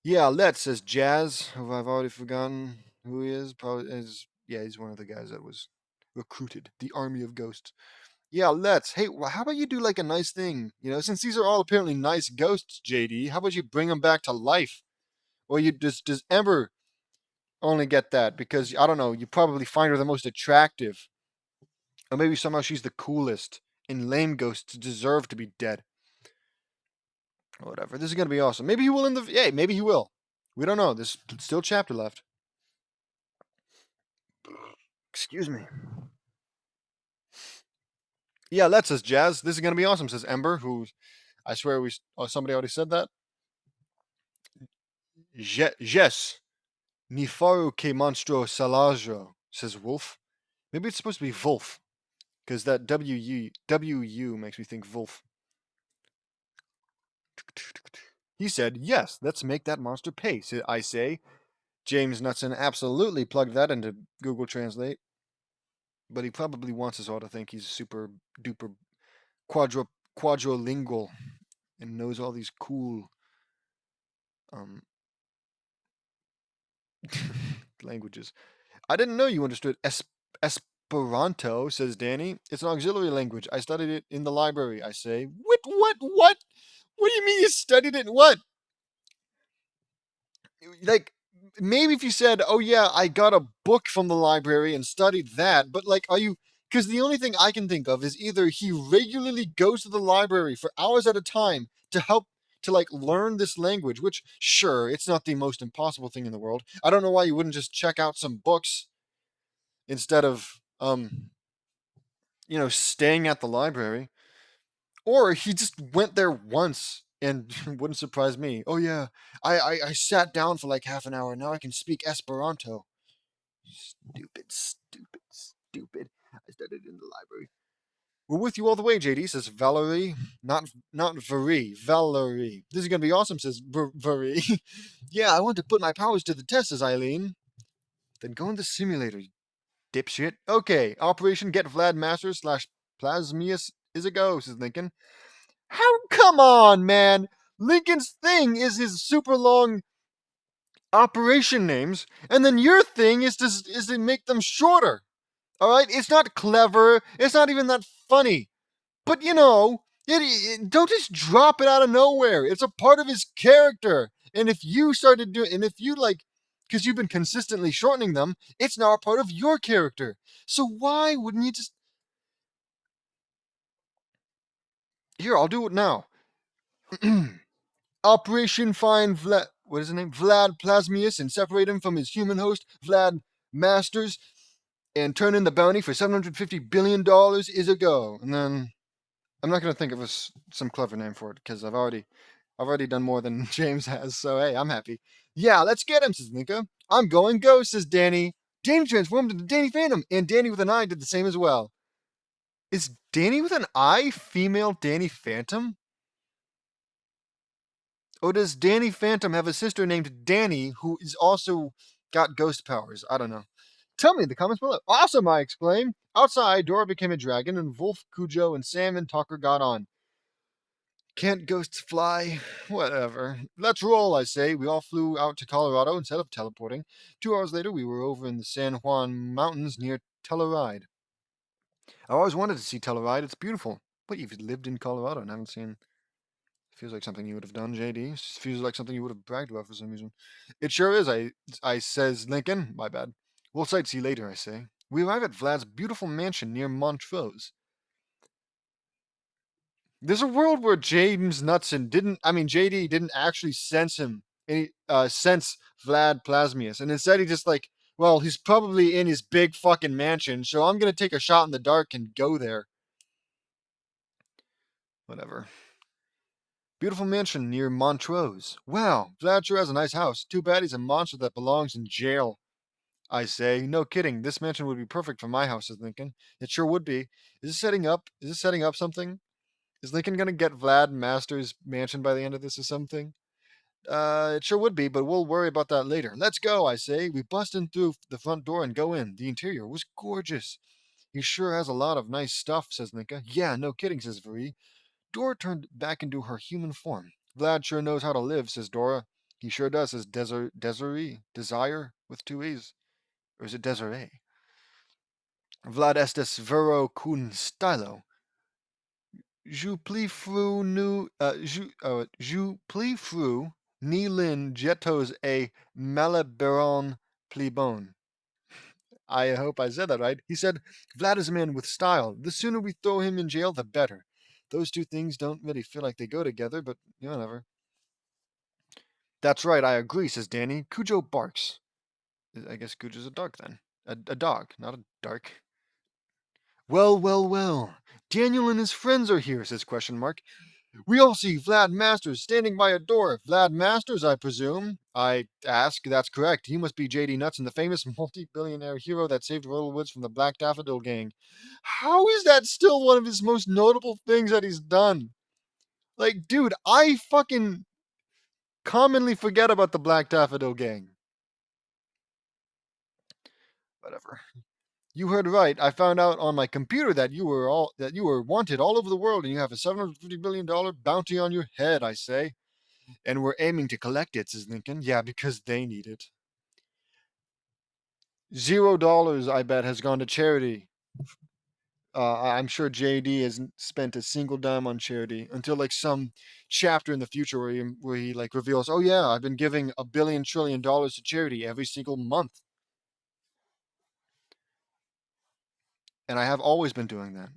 Yeah, let's, says Jazz, who I've already forgotten who he is. Probably yeah, he's one of the guys that was recruited. The Army of Ghosts. Yeah, let's. Hey, how about you do like a nice thing? Since these are all apparently nice ghosts, JD, how about you bring them back to life? Or does Ember only get that? Because, I don't know, you probably find her the most attractive. Or maybe somehow she's the coolest, and lame ghosts deserve to be dead. Or whatever. This is going to be awesome. Maybe he will Yeah, maybe he will. We don't know. There's still a chapter left. Excuse me. Yeah, that says Jazz. This is going to be awesome, says Ember, who I swear somebody already said that. Yes. Nifaru que monstro salajo, says Wolf. Maybe it's supposed to be Wolf, because that WU makes me think Wolf. He said, yes, let's make that monster pay, I say. James Knutson absolutely plugged that into Google Translate. But he probably wants us all to think he's super duper quadrilingual and knows all these cool languages. I didn't know you understood Esperanto, says Danny. It's an auxiliary language. I studied it in the library, I say. What? What do you mean you studied it? What? Like, maybe if you said, oh yeah, I got a book from the library and studied that, but like, are you... Because the only thing I can think of is either he regularly goes to the library for hours at a time to help to like learn this language, which sure, it's not the most impossible thing in the world. I don't know why you wouldn't just check out some books instead of staying at the library. Or he just went there once and wouldn't surprise me. Oh yeah, I sat down for like half an hour. Now I can speak Esperanto. Stupid. I studied in the library. We're with you all the way, JD, says Valerie. Not Valerie. Valerie. This is going to be awesome, says Valerie. Yeah, I want to put my powers to the test, says Eileen. Then go in the simulator, you dipshit. Okay, Operation Get Vlad Master / Plasmius is a go, says Lincoln. How? Come on, man. Lincoln's thing is his super long operation names, and then your thing is to make them shorter. All right, it's not clever. It's not even that funny. But don't just drop it out of nowhere. It's a part of his character. And if you started doing, and if you like, because you've been consistently shortening them, it's now a part of your character. So why wouldn't you just? Here, I'll do it now. Operation Find Vlad. What is his name? Vlad Plasmius, and separate him from his human host, Vlad Masters, and turn in the bounty for $750 billion is a go. And then I'm not going to think of some clever name for it because I've already I've already done more than James has, so hey, I'm happy. Yeah, let's get him, says Linka. I'm going go, says Danny. Danny transformed into Danny Phantom, and Danny with an eye did the same as well. Is Danny with an eye female Danny Phantom? Or does Danny Phantom have a sister named Danny who is also got ghost powers? I don't know. Tell me in the comments below. Awesome, I exclaimed. Outside, Dora became a dragon, and Wolf, Cujo, and Sam and Tucker got on. Can't ghosts fly? Whatever. Let's roll, I say. We all flew out to Colorado instead of teleporting. 2 hours later, we were over in the San Juan Mountains near Telluride. I always wanted to see Telluride. It's beautiful. But you've lived in Colorado and haven't seen. Feels like something you would have done, JD. Feels like something you would have bragged about for some reason. It sure is, I says Lincoln. My bad. We'll sightsee later, I say. We arrive at Vlad's beautiful mansion near Montrose. There's a world where James Knudsen JD didn't actually sense him, sense Vlad Plasmius, and instead he just like, well, he's probably in his big fucking mansion, so I'm gonna take a shot in the dark and go there. Whatever. Beautiful mansion near Montrose. Wow, Vlad sure has a nice house. Too bad he's a monster that belongs in jail. I say, no kidding. This mansion would be perfect for my house, is Lincoln. It sure would be. Is this setting up? Is this setting up something? Is Lincoln gonna get Vlad Master's mansion by the end of this or something? It sure would be, but we'll worry about that later. Let's go, I say. We bust in through the front door and go in. The interior was gorgeous. He sure has a lot of nice stuff, says Linka. Yeah, no kidding, says Veri. Dora turned back into her human form. Vlad sure knows how to live, says Dora. He sure does, says Desiree. Desire with two E's. Or is it Desiree? Vlad estes vero kun stylo. Je pli fru nu je pli fru ni lin jetos a malabaron plebon. I hope I said that right. He said, Vlad is a man with style. The sooner we throw him in jail, the better. Those two things don't really feel like they go together, but whatever. That's right, I agree, says Danny. Cujo barks. I guess Cujo's a dog then. A dog, not a dark. Well, well, well. Daniel and his friends are here, says question mark. We all see Vlad Masters standing by a door. Vlad Masters, I presume? I ask. That's correct. He must be J.D. Knudsen, the famous multi-billionaire hero that saved Royal Woods from the Black Daffodil Gang. How is that still one of his most notable things that he's done? Like, dude, I fucking commonly forget about the Black Daffodil Gang. Whatever. You heard right. I found out on my computer that you were wanted all over the world, and you have a $750 billion bounty on your head. I say. And we're aiming to collect it, says Lincoln. Yeah, because they need it. $0, I bet, has gone to charity. I'm sure JD hasn't spent a single dime on charity until like some chapter in the future where he like reveals, oh yeah, I've been giving $1 billion trillion to charity every single month, and I have always been doing that.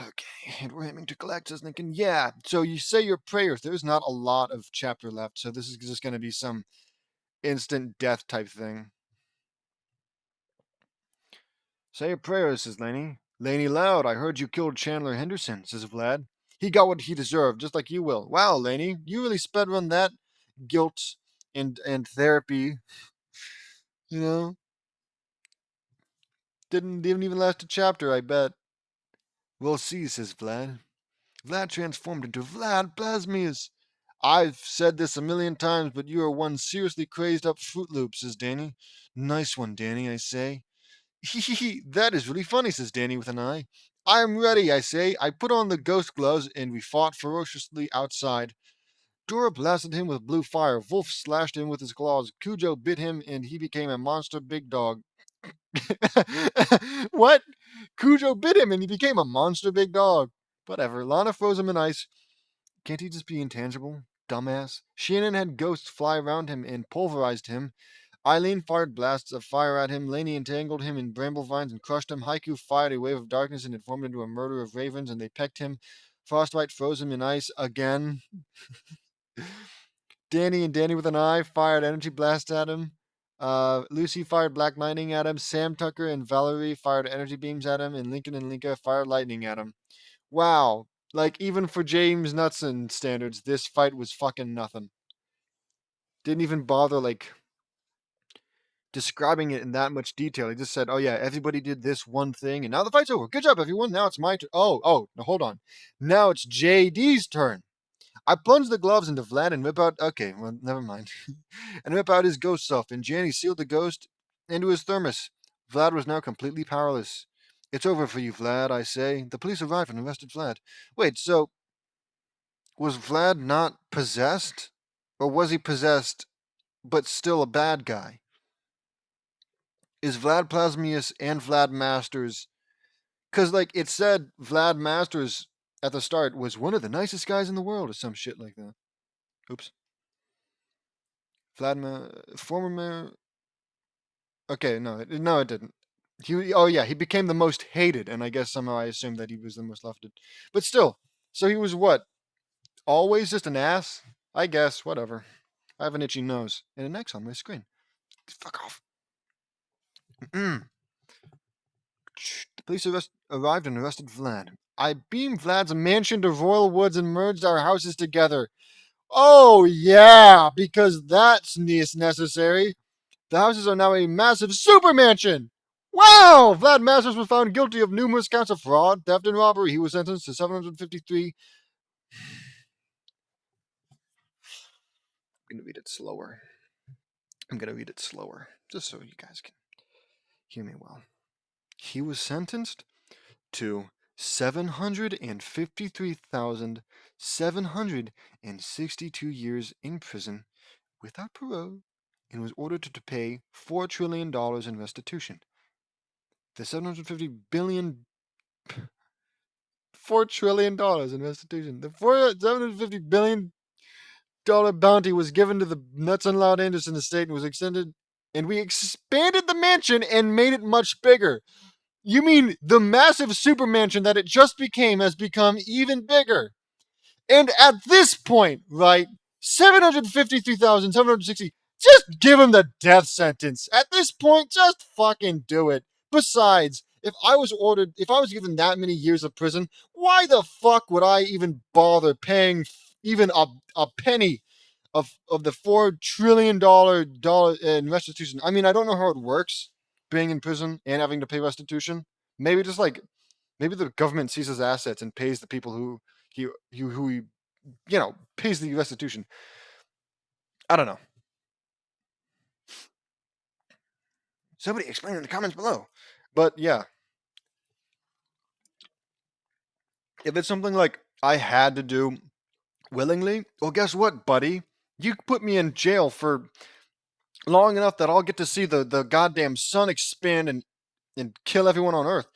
Okay, and we're aiming to collect, says Lincoln. Yeah, so you say your prayers. There's not a lot of chapter left, so this is just going to be some instant death type thing. Say your prayers, says Laney. Laney Loud, I heard you killed Chandler Henderson, says Vlad. He got what he deserved, just like you will. Wow, Laney, you really sped run that guilt and therapy. You know? Didn't even last a chapter, I bet. We'll see, says Vlad. Vlad transformed into Vlad Plasmius. I've said this a million times, but you are one seriously crazed up Fruit Loop, says Danny. Nice one, Danny, I say. That is really funny, says Danny with an eye. I am ready, I say. I put on the ghost gloves and we fought ferociously outside. Dora blasted him with blue fire. Wolf slashed him with his claws. Cujo bit him and he became a monster big dog. What? Cujo bit him and he became a monster big dog. Whatever. Lana froze him in ice. Can't he just be intangible? Dumbass. Shannon had ghosts fly around him and pulverized him. Eileen fired blasts of fire at him. Laney entangled him in bramble vines and crushed him. Haiku fired a wave of darkness and it formed into a murder of ravens, and they pecked him. Frostbite froze him in ice again. Danny and Danny with an eye fired energy blasts at him. Lucy fired black lightning at him. Sam Tucker and Valerie fired energy beams at him, and Lincoln and Linka fired lightning at him. Wow. Like, even for James Knudsen standards, this fight was fucking nothing. Didn't even bother, like, describing it in that much detail. He just said, "Oh yeah, everybody did this one thing, and now the fight's over. Good job, everyone. Now it's my turn. Oh, no, hold on. Now it's JD's turn. I plunge the gloves into Vlad and rip out. Okay, well, never mind. And rip out his ghost self. And Janny sealed the ghost into his thermos. Vlad was now completely powerless. It's over for you, Vlad, I say. The police arrived and arrested Vlad. Wait, so was Vlad not possessed? Or was he possessed but still a bad guy? Is Vlad Plasmius and Vlad Masters? Because, like, it said Vlad Masters at the start was one of the nicest guys in the world or some shit like that. Oops. Vladimir, former mayor. Okay, no, it didn't. Oh yeah, he became the most hated, and I guess somehow I assumed that he was the most lofted. But still, so he was what? Always just an ass? I guess, whatever. I have an itchy nose and an X on my screen. Fuck off. The police arrived and arrested Vlad. I beamed Vlad's mansion to Royal Woods and merged our houses together. Oh yeah, because that's necessary. The houses are now a massive super mansion. Wow! Vlad Masters was found guilty of numerous counts of fraud, theft, and robbery. He was sentenced to 753. I'm going to read it slower. Just so you guys can hear me well. He was sentenced to 753,762 years in prison without parole and was ordered to pay $4 trillion in restitution. The 750 billion $4 trillion in restitution. The $750 billion bounty was given to the Nuts and Loud Anderson estate and was extended, and we expanded the mansion and made it much bigger. You mean the massive super mansion that it just became has become even bigger? And at this point, right, 753,760, just give him the death sentence. At this point, just fucking do it. Besides, if I was given that many years of prison, why the fuck would I even bother paying even a penny of the $4 trillion in restitution? I mean, I don't know how it works being in prison and having to pay restitution. Maybe just like maybe the government seizes assets and pays the people who he pays the restitution. I don't know. Somebody explain in the comments below. But yeah, if it's something like I had to do willingly, well, guess what, buddy? You put me in jail for long enough that I'll get to see the goddamn sun expand and kill everyone on Earth.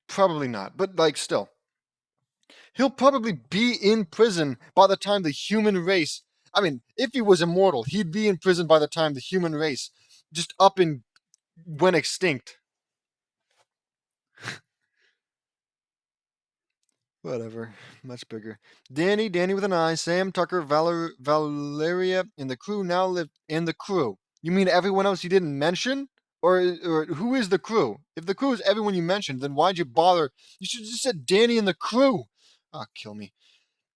Probably not, but like still. He'll probably be in prison by the time the human race. I mean, if he was immortal, he'd be in prison by the time the human race just up and went extinct. Whatever, much bigger. Danny with an I, Sam, Tucker, Valeria, and the crew now live in the crew. You mean everyone else you didn't mention? Or who is the crew? If the crew is everyone you mentioned, then why'd you bother? You should have just said Danny and the crew. Ah, kill me.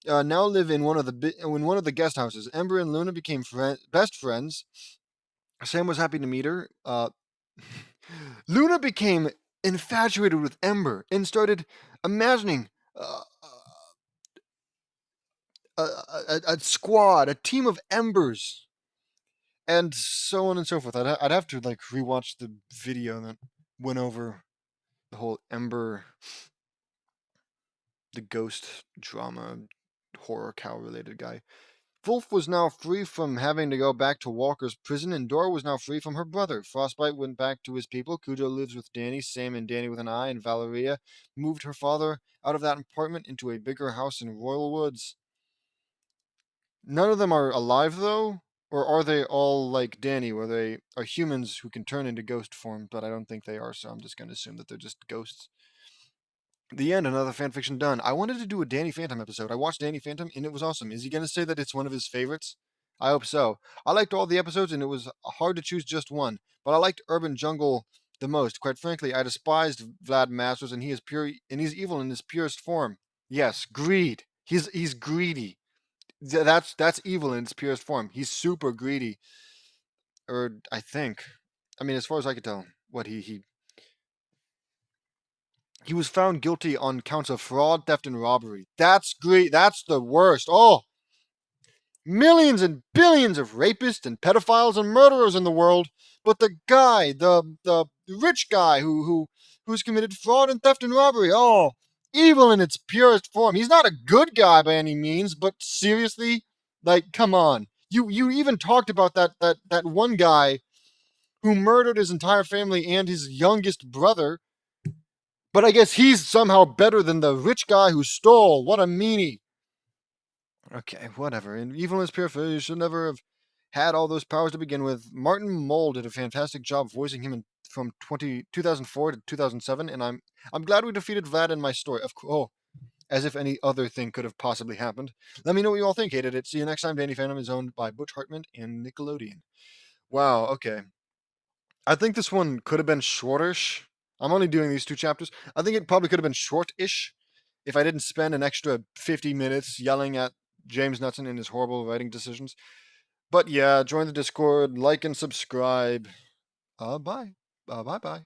Now live in one of the guest houses. Ember and Luna became best friends. Sam was happy to meet her. Luna became infatuated with Ember and started imagining a squad, a team of Embers, and so on and so forth. I'd have to like rewatch the video that went over the whole Ember, the ghost drama, horror cow related guy. Wolf was now free from having to go back to Walker's prison, and Dora was now free from her brother. Frostbite went back to his people. Cujo lives with Danny, Sam and Danny with an I, and Valeria moved her father out of that apartment into a bigger house in Royal Woods. None of them are alive, though? Or are they all like Danny, where they are humans who can turn into ghost form, but I don't think they are, so I'm just going to assume that they're just ghosts. The end, another fanfiction done. I wanted to do a Danny Phantom episode. I watched Danny Phantom, and it was awesome. Is he going to say that it's one of his favorites? I hope so. I liked all the episodes, and it was hard to choose just one. But I liked Urban Jungle the most. Quite frankly, I despised Vlad Masters, and he is pure, and he's evil in his purest form. Yes, greed. He's greedy. That's evil in its purest form. He's super greedy, or I think. I mean, as far as I could tell, what he was found guilty on counts of fraud, theft, and robbery. That's great. That's the worst. Oh, millions and billions of rapists and pedophiles and murderers in the world, but the guy, the rich guy who's committed fraud and theft and robbery. Oh, evil in its purest form. He's not a good guy by any means, but seriously, like, come on. You even talked about that one guy who murdered his entire family and his youngest brother. But I guess he's somehow better than the rich guy who stole. What a meanie. Okay, whatever. And evil is pure. You should never have had all those powers to begin with. Martin Mull did a fantastic job voicing him from 2004 to 2007, and I'm glad we defeated Vlad in my story. Oh, as if any other thing could have possibly happened. Let me know what you all think. Hated it. See you next time. Danny Phantom is owned by Butch Hartman and Nickelodeon. Wow. Okay. I think this one could have been shortish. I'm only doing these 2 chapters. I think it probably could have been short-ish if I didn't spend an extra 50 minutes yelling at James Knutson and his horrible writing decisions. But yeah, join the Discord, like and subscribe. Bye. Bye bye.